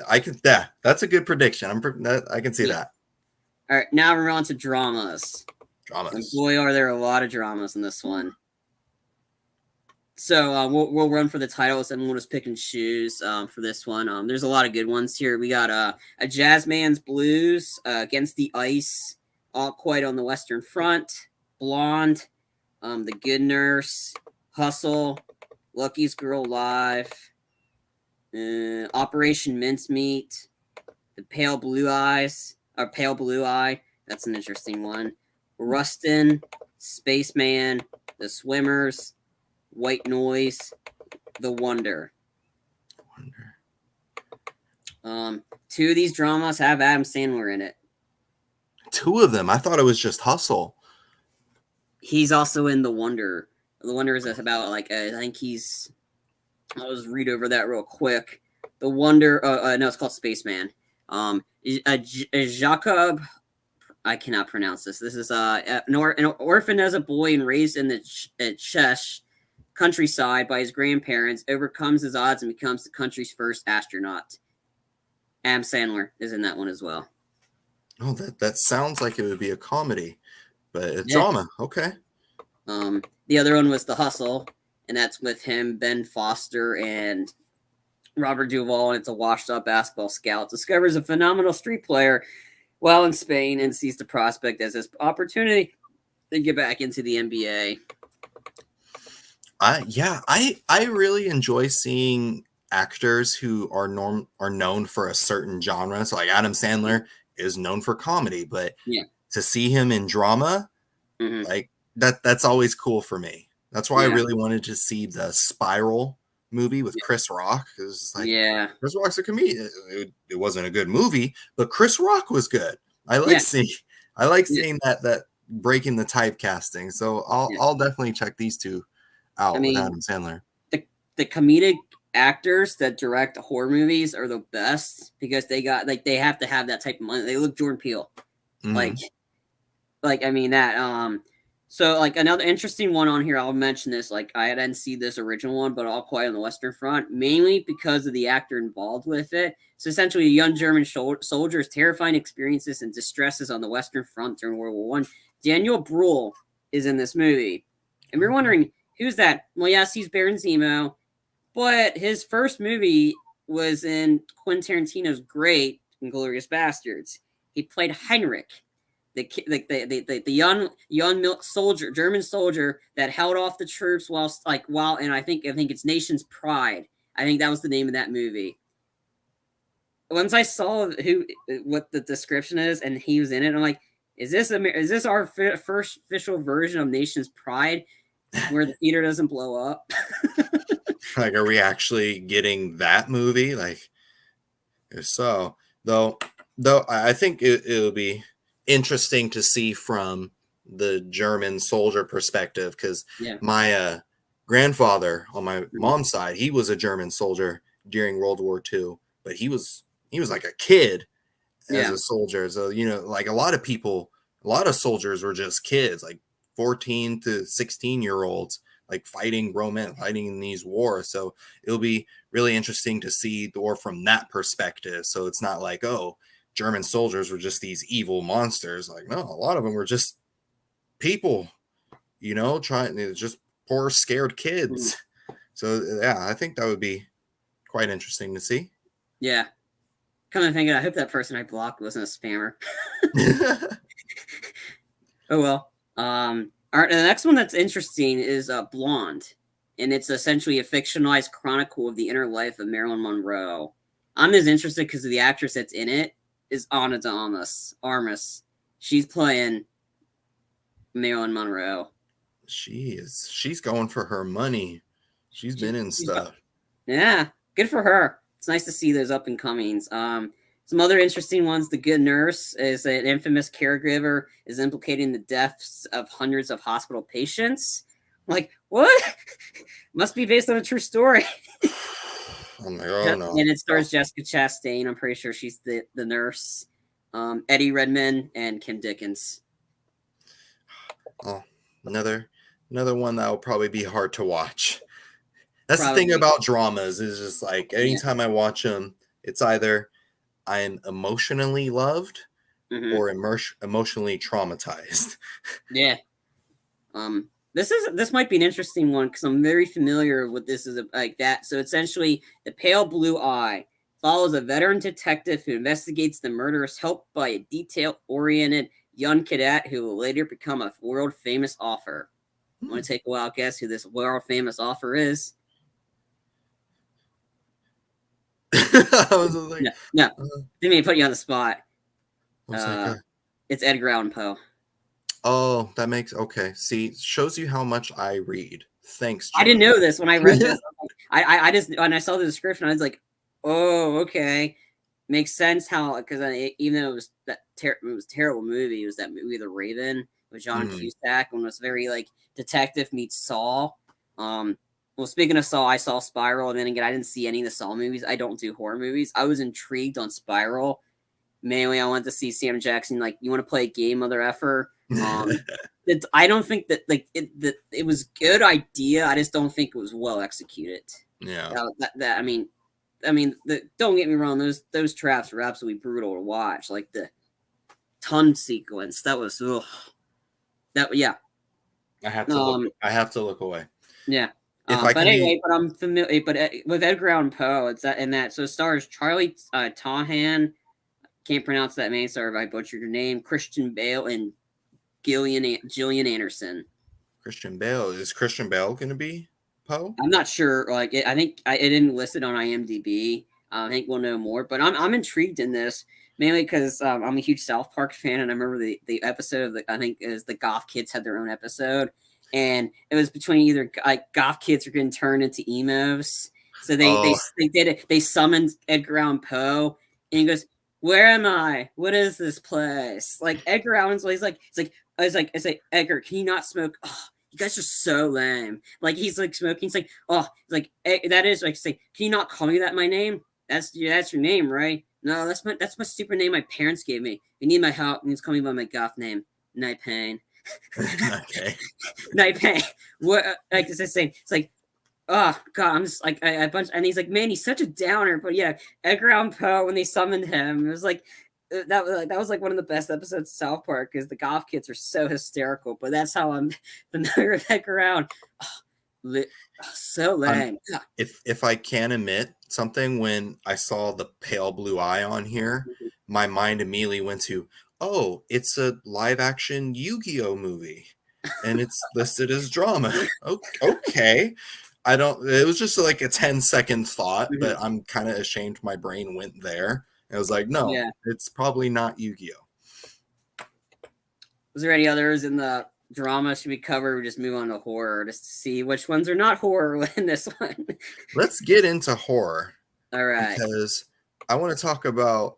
that's a good prediction. I can see that. All right, now we're on to dramas. And boy, are there a lot of dramas in this one. So we'll run for the titles and we'll just pick and choose for this one. There's a lot of good ones here. We got A Jazz Man's Blues, Against the Ice, All Quiet on the Western Front, Blonde, The Good Nurse, Hustle, Lucky's Girl Live, Operation Mincemeat, The Pale Blue Eye. That's an interesting one. Rustin, Spaceman, The Swimmers, White Noise, The Wonder. 2 of these dramas have Adam Sandler in it. 2 of them? I thought it was just Hustle. He's also in The Wonder. The Wonder is about I think he's. I'll just read over that real quick. The Wonder. No, it's called Spaceman. Jacob. I cannot pronounce this. This is an orphan as a boy and raised in the Czech countryside by his grandparents, overcomes his odds and becomes the country's first astronaut. Adam Sandler is in that one as well. Oh, that sounds like it would be a comedy, but it's drama. Okay. The other one was The Hustle, and that's with him, Ben Foster, and Robert Duvall, and it's a washed-up basketball scout discovers a phenomenal street player while in Spain and sees the prospect as his opportunity to get back into the NBA. I really enjoy seeing actors who are known for a certain genre. So like Adam Sandler is known for comedy, but to see him in drama, like that's always cool for me. That's why I really wanted to see the Spiral movie with Chris Rock. Because Chris Rock's a comedian. It wasn't a good movie, but Chris Rock was good. I like seeing that breaking the typecasting. So I'll definitely check these 2 out I with mean, Adam Sandler. the comedic actors that direct horror movies are the best because they got like they have to have that type of money. They look Jordan Peele, Mm-hmm. like I mean that so like another interesting one on here, I'll mention this, like I didn't see this original one, but All Quiet on the Western Front, mainly because of the actor involved with it. So essentially a young German soldier's terrifying experiences and distresses on the Western Front during World War I. Daniel Bruhl is in this movie, and we're wondering who's that. Well, yes, he's Baron Zemo, but his first movie was in Quentin Tarantino's great Inglourious Bastards. He played Heinrich, the young soldier, German soldier that held off the troops and I think it's Nation's Pride. I think that was the name of that movie. Once I saw what the description is and he was in it, I'm like, is this our first official version of Nation's Pride, where the theater doesn't blow up? Like, are we actually getting that movie? Like, if so, though I think it'll be interesting to see from the German soldier perspective, because my grandfather on my mom's side, he was a German soldier during World War II, but he was like a kid as a soldier. So, like a lot of soldiers were just kids, like 14 to 16-year-olds, like fighting in these wars. So it'll be really interesting to see the war from that perspective. So it's not like, oh, German soldiers were just these evil monsters. Like, no, a lot of them were just people, just poor, scared kids. So yeah, I think that would be quite interesting to see. Yeah. Come and think of it, I hope that person I blocked wasn't a spammer. Oh well. All right, the next one that's interesting is Blonde, and it's essentially a fictionalized chronicle of the inner life of Marilyn Monroe. I'm as interested because of the actress that's in it is Ana de Armas. She's playing Marilyn Monroe. She's going for her money. She's been in stuff. Yeah, good for her. It's nice to see those up and comings. Some other interesting ones. The Good Nurse is an infamous caregiver is implicating the deaths of hundreds of hospital patients. Like, what? Must be based on a true story. Oh my God, no. And it stars Jessica Chastain. I'm pretty sure she's the nurse. Eddie Redmayne and Kim Dickens. Oh, another one that will probably be hard to watch. That's the thing about dramas, is just like anytime I watch them, it's either I'm emotionally loved or emotionally traumatized. Yeah. This might be an interesting one because I'm very familiar with this as like that. So essentially, The Pale Blue Eye follows a veteran detective who investigates the murders, helped by a detail-oriented young cadet who will later become a world-famous author. Want to take a wild guess who this world-famous author is? No. Didn't mean to put you on the spot. What's that guy? It's Edgar Allan Poe. Oh, that makes see, shows you how much I read. Thanks, John. I didn't know this when I read this. I just, when I saw the description, I was like, oh, okay, makes sense how, because even though it was it was a terrible movie, it was that movie The Raven with John Cusack, when it was very like detective meets Saw. Well, speaking of Saw, I saw Spiral, and then again, I didn't see any of the Saw movies. I don't do horror movies. I was intrigued on Spiral. Mainly, I wanted to see Sam Jackson. Like, you want to play a game, mother effer? I don't think that it was a good idea. I just don't think it was well executed. Yeah. I mean, don't get me wrong. Those traps were absolutely brutal to watch. Like the ton sequence, that was yeah. I have to look away. Yeah. Anyway, but I'm familiar. But with Edgar Allan Poe, it's that. So it stars Charlie Tahan. Can't pronounce that name. Sorry if I butchered your name. Christian Bale and Gillian Anderson. Christian Bale. Is Christian Bale going to be Poe? I'm not sure. Like, I think it didn't list it on IMDb. I think we'll know more. But I'm intrigued in this, mainly because I'm a huge South Park fan, and I remember the episode of I think is the Goth Kids had their own episode, and it was between either like Goth Kids are getting turned into emos. So they did it. They summoned Edgar Allan Poe, and he goes, "Where am I? What is this place?" Like Edgar Allan's, he's like, Edgar, can you not smoke? Oh, you guys are so lame. Like he's like smoking. He's like, oh, like that is like say, can you not call me that? My name? That's your name, right? No, that's my stupid name my parents gave me. You need my help. You need to call me by my goth name, Night Pain. Okay. Night Pain. What? Like as I say, it's like, oh god, I'm just like a bunch. And he's like, man, he's such a downer. But yeah, Edgar Allan Poe when they summoned him, it was like that was like one of the best episodes of South Park because the goth kids are so hysterical. But that's how I'm familiar with Edgar Allan. So lame. If I can admit something, when I saw the pale blue eye on here, my mind immediately went to, oh, it's a live action Yu-Gi-Oh movie, and it's listed as drama. Okay. It was just like a 10-second thought, but I'm kind of ashamed my brain went there. I was like, no, it's probably not Yu-Gi-Oh. Was there any others in the drama should we cover? Or just move on to horror just to see which ones are not horror in this one. Let's get into horror. All right. Because I want to talk about.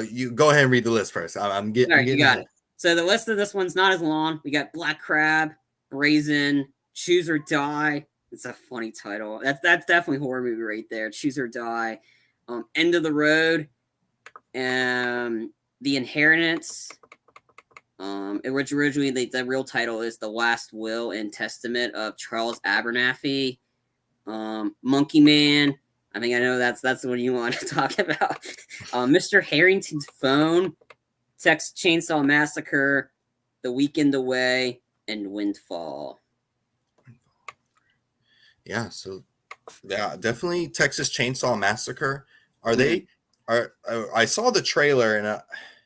You go ahead and read the list first. I'm getting. All right, you got it. So the list of this one's not as long. We got Black Crab, Brazen, Choose or Die. It's a funny title. That's definitely a horror movie right there. Choose or Die. End of the Road. The Inheritance. Which originally the real title is The Last Will and Testament of Charles Abernathy. Monkey Man. I think I know that's the one you want to talk about. Mr. Harrington's Phone, Texas Chainsaw Massacre, The Weekend Away, and Windfall. Yeah, so yeah, definitely Texas Chainsaw Massacre. I saw the trailer and I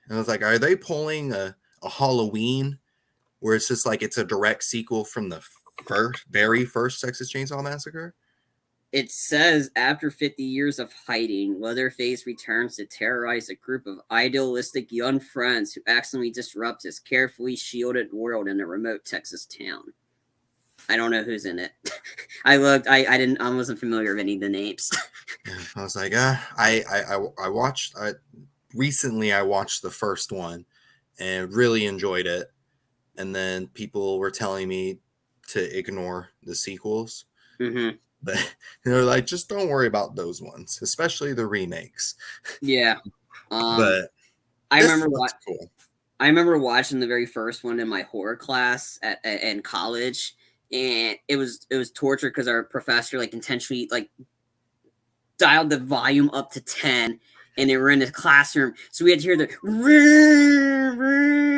was like, are they pulling a Halloween where it's just like it's a direct sequel from the very first Texas Chainsaw Massacre? It says after 50 years of hiding, Leatherface returns to terrorize a group of idealistic young friends who accidentally disrupt his carefully shielded world in a remote Texas town. I don't know who's in it. I looked. I wasn't familiar with any of the names. I was like, I watched. Recently I watched the first one and really enjoyed it, and then people were telling me to ignore the sequels. Mm-hmm. But they're like, just don't worry about those ones, especially the remakes. Yeah. But I remember cool. I remember watching the very first one in my horror class in college, and it was torture because our professor like intentionally like dialed the volume up to 10, and they were in the classroom, so we had to hear the.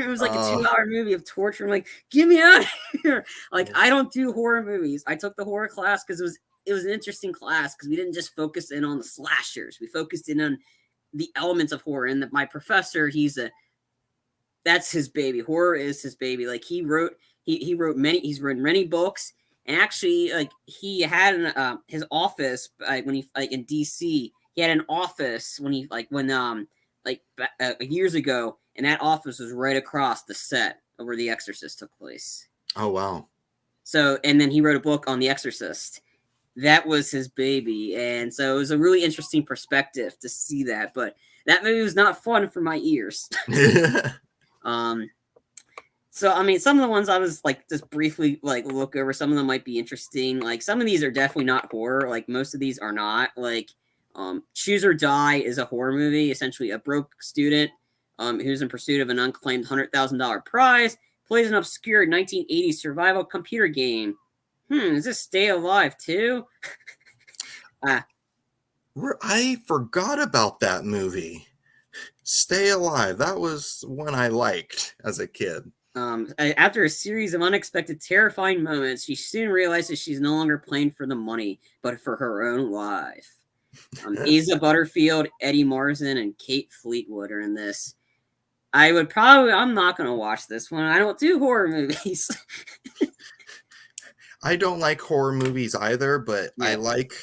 It was like a 2-hour movie of torture. I'm like, get me out of here! Like I don't do horror movies. I took the horror class because it was an interesting class because we didn't just focus in on the slashers. We focused in on the elements of horror. And my professor, that's his baby. Horror is his baby. Like he's written many books. And actually, like he had his office when he like in DC. He had an office when years ago, and that office was right across the set of where The Exorcist took place. Oh wow! So, and then he wrote a book on The Exorcist. That was his baby, and so it was a really interesting perspective to see that. But that movie was not fun for my ears. So I mean, some of the ones I was like just briefly like look over. Some of them might be interesting. Like some of these are definitely not horror. Like most of these are not. Like Choose or Die is a horror movie. Essentially, a broke student who's in pursuit of an unclaimed $100,000 prize plays an obscure 1980s survival computer game. Is this Stay Alive too? I forgot about that movie. Stay Alive. That was one I liked as a kid. After a series of unexpected, terrifying moments, she soon realizes she's no longer playing for the money, but for her own life. Asa Butterfield, Eddie Marsan, and Kate Fleetwood are in this. I'm not going to watch this one. I don't do horror movies. I don't like horror movies either, but I like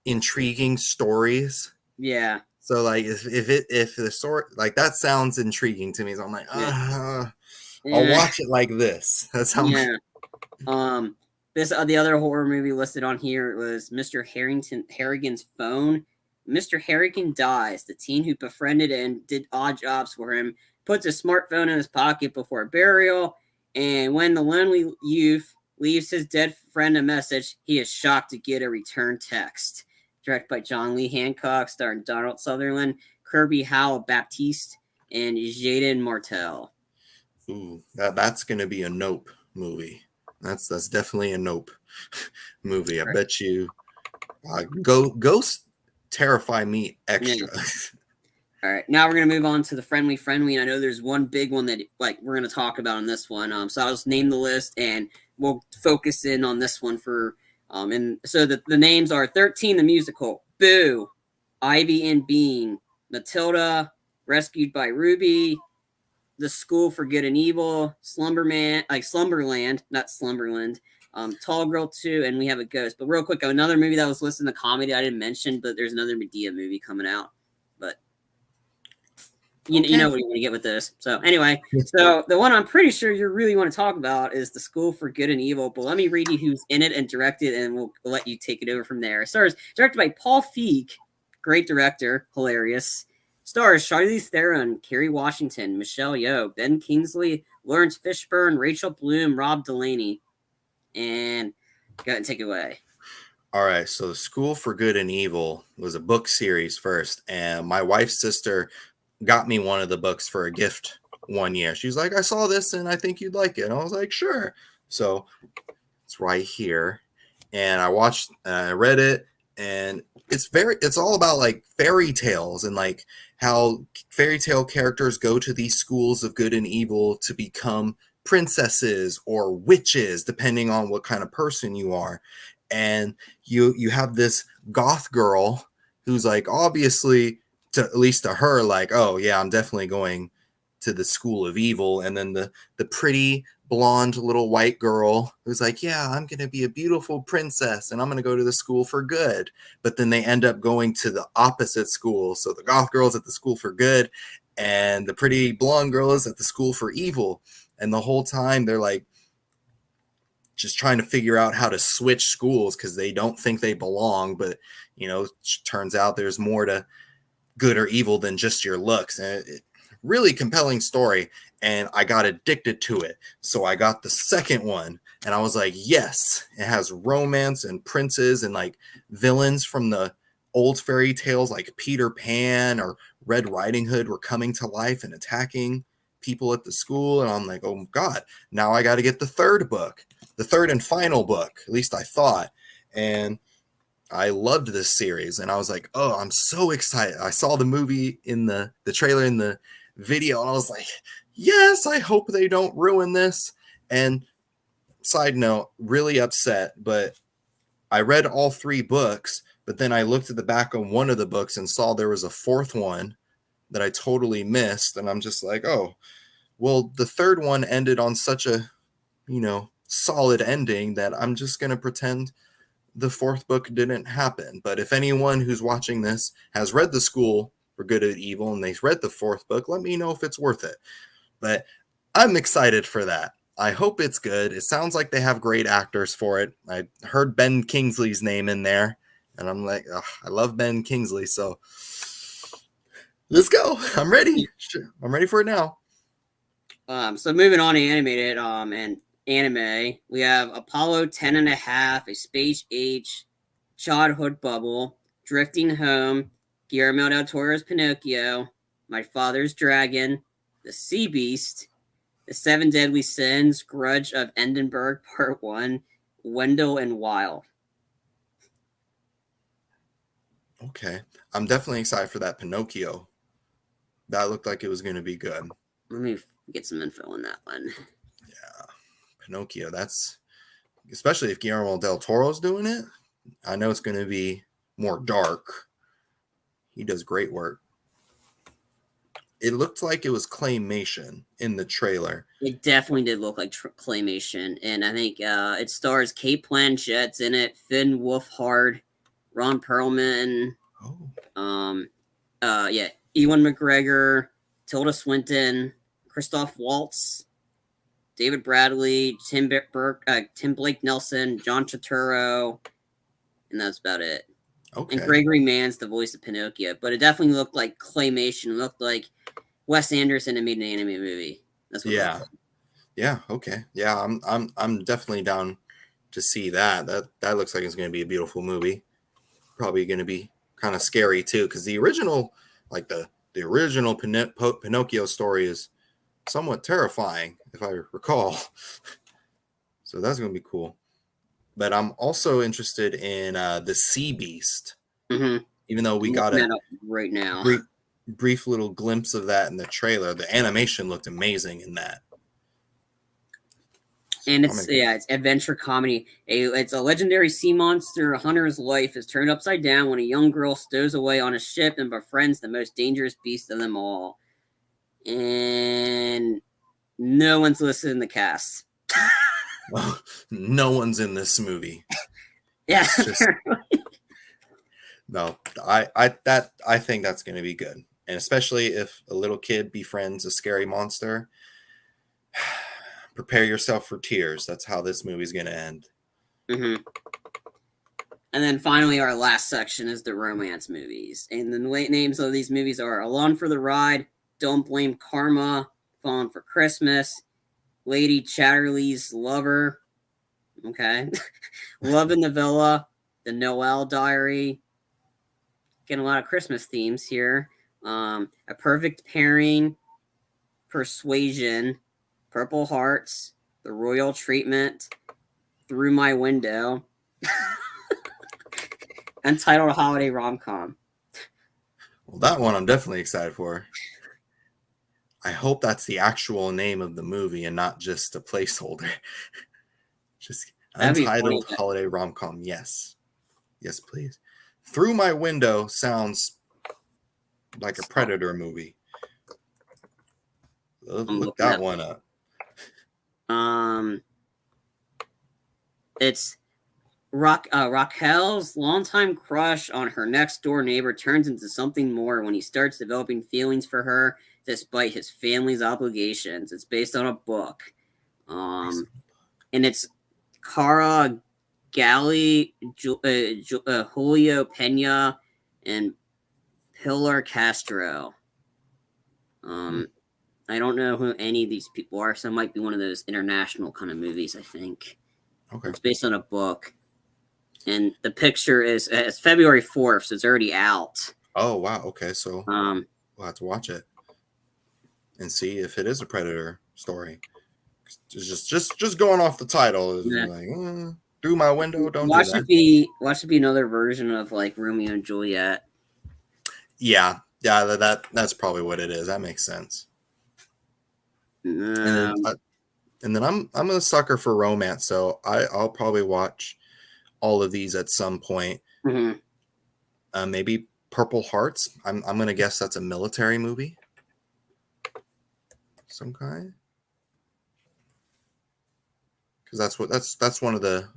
intriguing stories. Yeah. So like if the story like that sounds intriguing to me, so I'm like, I'll watch it like this. That's how. Yeah. The other horror movie listed on here was Mr. Harrigan's Phone. Mr. Harrigan dies. The teen who befriended and did odd jobs for him puts a smartphone in his pocket before burial, And when the lonely youth leaves his dead friend a message, he is shocked to get a return text. Directed by John Lee Hancock, starring Donald Sutherland, Kirby Howell Baptiste, and Jaden Martell. Ooh, that's gonna be a Nope movie. That's definitely a Nope movie. I bet you. Ghosts terrify me extra. Yeah. All right, now we're gonna move on to the friendly, and I know there's one big one that we're gonna talk about on this one. So I'll just name the list and we'll focus in on this one for and so the names are 13 the musical, Boo, Ivy and Bean, Matilda, Rescued by Ruby, The School for Good and Evil, Slumberland, not Slumberland, Tall Girl 2, and we have a Ghost. But real quick, another movie that was listed in the comedy I didn't mention, but there's another Medea movie coming out. But you know what you want to get with this. So anyway, so the one I'm pretty sure you really want to talk about is The School for Good and Evil. But let me read you who's in it and directed, and we'll let you take it over from there. It stars directed by Paul Feig, great director, hilarious. Stars Charlize Theron, Kerry Washington, Michelle Yeoh, Ben Kingsley, Lawrence Fishburne, Rachel Bloom, Rob Delaney, and go ahead and take it away. All right, so The School for Good and Evil was a book series first, and my wife's sister got me one of the books for a gift one year. She's like, I saw this and I think you'd like it. And I was like, sure. So it's right here. And I read it, and it's all about like fairy tales and like how fairy tale characters go to these schools of good and evil to become princesses or witches, depending on what kind of person you are. And you have this goth girl who's like, obviously, at least to her, like, oh yeah, I'm definitely going to the school of evil. And then the pretty blonde little white girl who's like, yeah, I'm gonna be a beautiful princess and I'm gonna go to the school for good. But then they end up going to the opposite school. So the goth girl's at the school for good and the pretty blonde girl is at the school for evil. And the whole time they're like just trying to figure out how to switch schools because they don't think they belong. But turns out there's more to good or evil than just your looks. And really compelling story, and I got addicted to it. So I got the second one and I was like, yes, it has romance and princes and like villains from the old fairy tales like Peter Pan or Red Riding Hood were coming to life and attacking people at the school. And I'm like, oh God, now I got to get the third book, the third and final book, at least I thought. And I loved this series, and I was like, oh, I'm so excited. I saw the movie in the trailer in the video, and I was like, yes, I hope they don't ruin this. And side note, really upset, but I read all 3 books, but then I looked at the back of one of the books and saw there was a 4th one that I totally missed. And I'm just like, oh, well, the 3rd one ended on such a, solid ending that I'm just going to pretend the 4th book didn't happen. But if anyone who's watching this has read The School for Good and Evil and they've read the 4th book, let me know if it's worth it. But I'm excited for that. I hope it's good. It sounds like they have great actors for it. I heard Ben Kingsley's name in there, and I'm like, oh, I love Ben Kingsley, so let's go. I'm ready. I'm ready for it now. So moving on to animated and anime, we have Apollo 10.5, A Space Age, Childhood Bubble, Drifting Home, Guillermo del Toro's Pinocchio, My Father's Dragon, The Sea Beast, The 7 Deadly Sins, Grudge of Edinburgh Part 1, Wendell and Wild. Okay. I'm definitely excited for that Pinocchio. That looked like it was going to be good. Let me get some info on that one. Yeah. Pinocchio, that's, especially if Guillermo del Toro's doing it, I know it's going to be more dark. He does great work. It looked like it was claymation in the trailer. It definitely did look like claymation, and I think it stars Kate Blanchett's in it, Finn Wolfhard, Ron Perlman, Ewan McGregor, Tilda Swinton, Christoph Waltz, David Bradley, Tim Blake Nelson, John Turturro, and that's about it. Okay. And Gregory Mann's the voice of Pinocchio, but it definitely looked like claymation. It looked like Wes Anderson had made an anime movie. That's what it looked like. Yeah. Okay. Yeah. I'm definitely down to see that. That looks like it's going to be a beautiful movie. Probably going to be kind of scary too, because the original, like the original Pinocchio story is somewhat terrifying, if I recall. So that's going to be cool. But I'm also interested in the Sea Beast, Mm-hmm. even though we I'm got looking a that up right now. brief little glimpse of that in the trailer. The animation looked amazing in that. And it's adventure comedy. It's a legendary sea monster hunter's life is turned upside down when a young girl stows away on a ship and befriends the most dangerous beast of them all. And no one's listed in the cast. No one's in this movie. Yeah, It's just no. I think that's going to be good, and especially if a little kid befriends a scary monster. Prepare yourself for tears. That's how this movie's going to end. Mm-hmm. And then finally, our last section is the romance movies. And the names of these movies are Along for the Ride, Don't Blame Karma, Falling for Christmas, Lady Chatterley's Lover, okay, Love in the Villa, The Noel Diary, getting a lot of Christmas themes here, A Perfect Pairing, Persuasion, Purple Hearts, The Royal Treatment, Through My Window, Untitled Holiday Rom-Com. Well, that one I'm definitely excited for. I hope that's the actual name of the movie and not just a placeholder. Just That'd be funny. Untitled Holiday Rom-Com. Yes. Yes, please. Through My Window sounds like a Predator movie. Look that one up. It's Raquel's longtime crush on her next door neighbor turns into something more when he starts developing feelings for her despite his family's obligations. It's based on a book. And it's Cara Galli, Julio Pena, and Pilar Castro. I don't know who any of these people are, so it might be one of those international kind of movies, I think. Okay. It's based on a book. And the picture is it's February 4th, so it's already out. Oh, wow. Okay, so we'll have to watch it and see if it is a Predator story. Just going off the title, Yeah. like Through My Window. Don't Watch do that. Watch it be another version of like Romeo and Juliet. Yeah, that's probably what it is. That makes sense. And then I'm a sucker for romance, so I'll probably watch all of these at some point. Mm-hmm. Maybe Purple Hearts. I'm gonna guess that's a military movie, some kind. Because that's one of the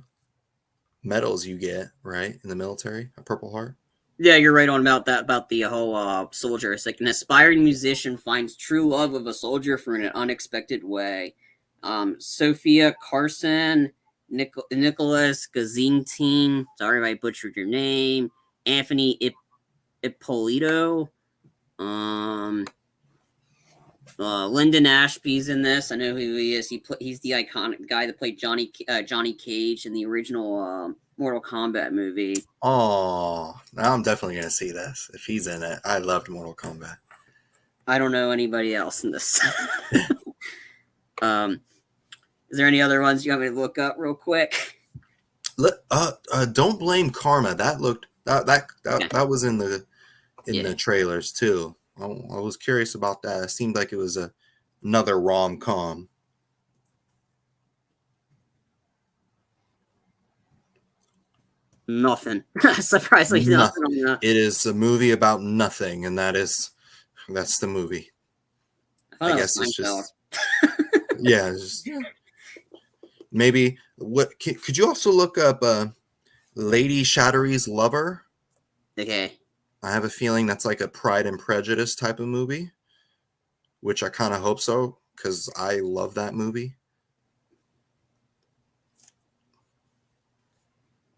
medals you get, right, in the military, a Purple Heart. Yeah, you're right on about that, about the whole soldier. It's like an aspiring musician finds true love of a soldier for an unexpected way. Sophia Carson, Nicholas Gazintin, sorry if I butchered your name, Anthony Ippolito, Lyndon Ashby's in this. I know who he is. He's the iconic guy that played Johnny Cage in the original Mortal Kombat movie. Oh, now I'm definitely gonna see this if he's in it. I loved Mortal Kombat. I don't know anybody else in this. Is there any other ones you want me to look up real quick? Don't Blame Karma. That looked that was in the trailers too. I was curious about that. It seemed like it was another rom-com. Nothing. Surprisingly, nothing. It is a movie about nothing, and that's the movie. I guess it's just yeah. Maybe what could you also look up? Lady Chatterley's Lover. Okay. I have a feeling that's like a Pride and Prejudice type of movie, which I kind of hope so because I love that movie.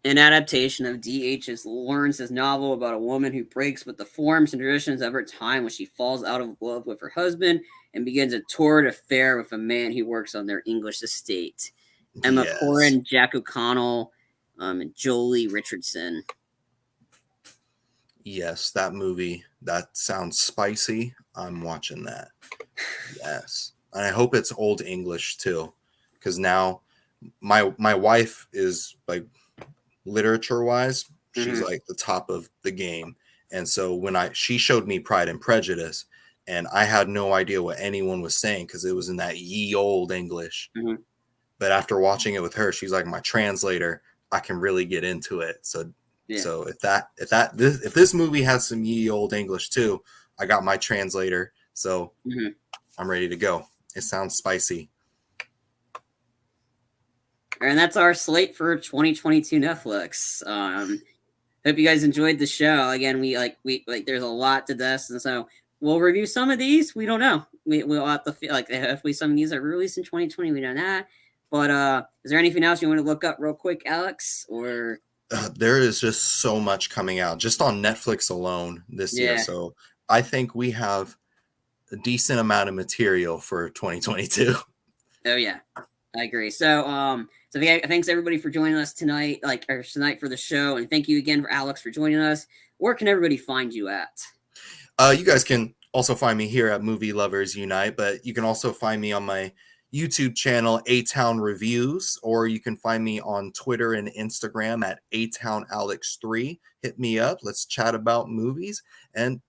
an adaptation of D.H. Lawrence's novel about a woman who breaks with the forms and traditions of her time when she falls out of love with her husband and begins a torrid affair with a man who works on their English estate. Emma Yes. Corrin, Jack O'Connell, and Jolie Richardson. Yes, that movie. That sounds spicy. I'm watching that. Yes. And I hope it's Old English too, because now my wife is like literature wise, she's like the top of the game. And so when she showed me Pride and Prejudice, and I had no idea what anyone was saying because it was in that ye old English. Mm-hmm. But after watching it with her, she's like my translator. I can really get into it. So Yeah. so if this movie has some ye old English too, I got my translator. So I'm ready to go. It sounds spicy. And that's our slate for 2022 Netflix. Hope you guys enjoyed the show. Again, we there's a lot to this, and so we'll review some of these. We don't know. We'll have to feel like hopefully some of these are released in 2020. We don't know. But is there anything else you want to look up real quick, Alex? Or there is just so much coming out just on Netflix alone this year. So I think we have a decent amount of material for 2022. Oh yeah, I agree. So thanks everybody for joining us tonight, tonight for the show, and thank you again for Alex for joining us. Where can everybody find you at? You guys can also find me here at Movie Lovers Unite, but you can also find me on my YouTube channel, A-Town Reviews, or you can find me on Twitter and Instagram at ATownAlex3. Hit me up. Let's chat about movies. And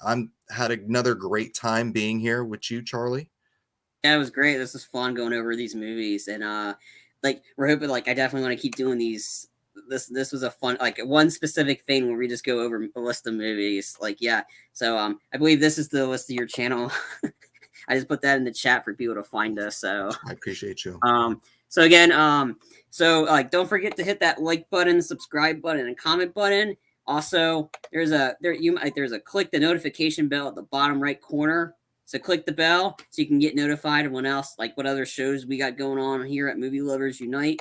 I'm had another great time being here with you, Charlie. Yeah, it was great. This was fun going over these movies, and we're hoping I definitely want to keep doing these. This was a fun one specific thing where we just go over a list of movies. So I believe this is the list of your channel. I just put that in the chat for people to find us. So I appreciate you. So again, don't forget to hit that like button, subscribe button, and comment button. Also, there's a click the notification bell at the bottom right corner. So click the bell so you can get notified of what other shows we got going on here at Movie Lovers Unite.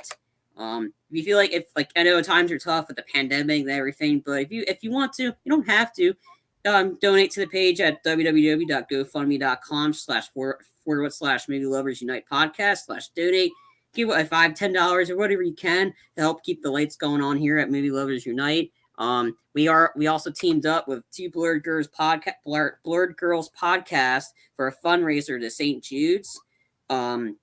If you feel I know times are tough with the pandemic and everything, but if you want to, you don't have to. Donate to the page at www.gofundme.com//Movie Lovers Unite podcast/donate. Give $5, $10 or whatever you can to help keep the lights going on here at Movie Lovers Unite. We also teamed up with two Blurred Girls podcast for a fundraiser to St. Jude's. Don't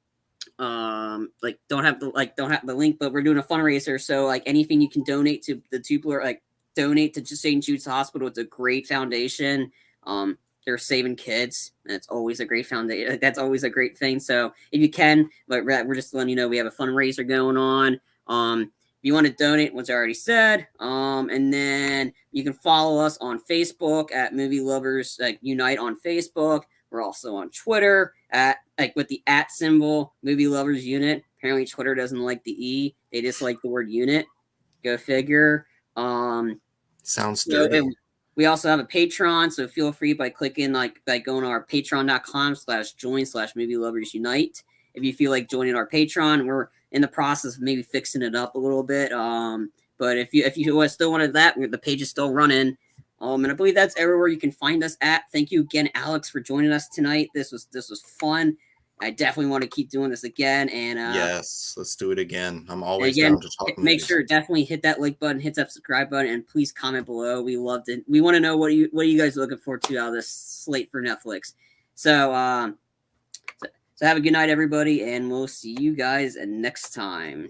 have the link, but we're doing a fundraiser. So anything you can donate to the two Blurred, donate to St. Jude's Hospital. It's a great foundation. They're saving kids, and it's always a great foundation. That's always a great thing. So if you can, we're just letting you know we have a fundraiser going on. If you want to donate, which I already said, and then you can follow us on Facebook at Movie Lovers Unite on Facebook. We're also on Twitter at with the @ symbol Movie Lovers Unit. Apparently, Twitter doesn't like the E; they just like the word unit. Go figure. Sounds dirty. We also have a Patreon, so feel free by clicking going to our patreon.com/join/Movie Lovers Unite. If you feel like joining our Patreon, we're in the process of maybe fixing it up a little bit. But if you still wanted that, the page is still running. And I believe that's everywhere you can find us at. Thank you again, Alex, for joining us tonight. This was fun. I definitely want to keep doing this again. And yes, let's do it again. I'm always down to talk make movies. sure definitely hit that like button, hit that subscribe button, and please comment below. We loved it. We want to know what you guys are looking forward to out of this slate for Netflix. So have a good night, everybody, and we'll see you guys next time.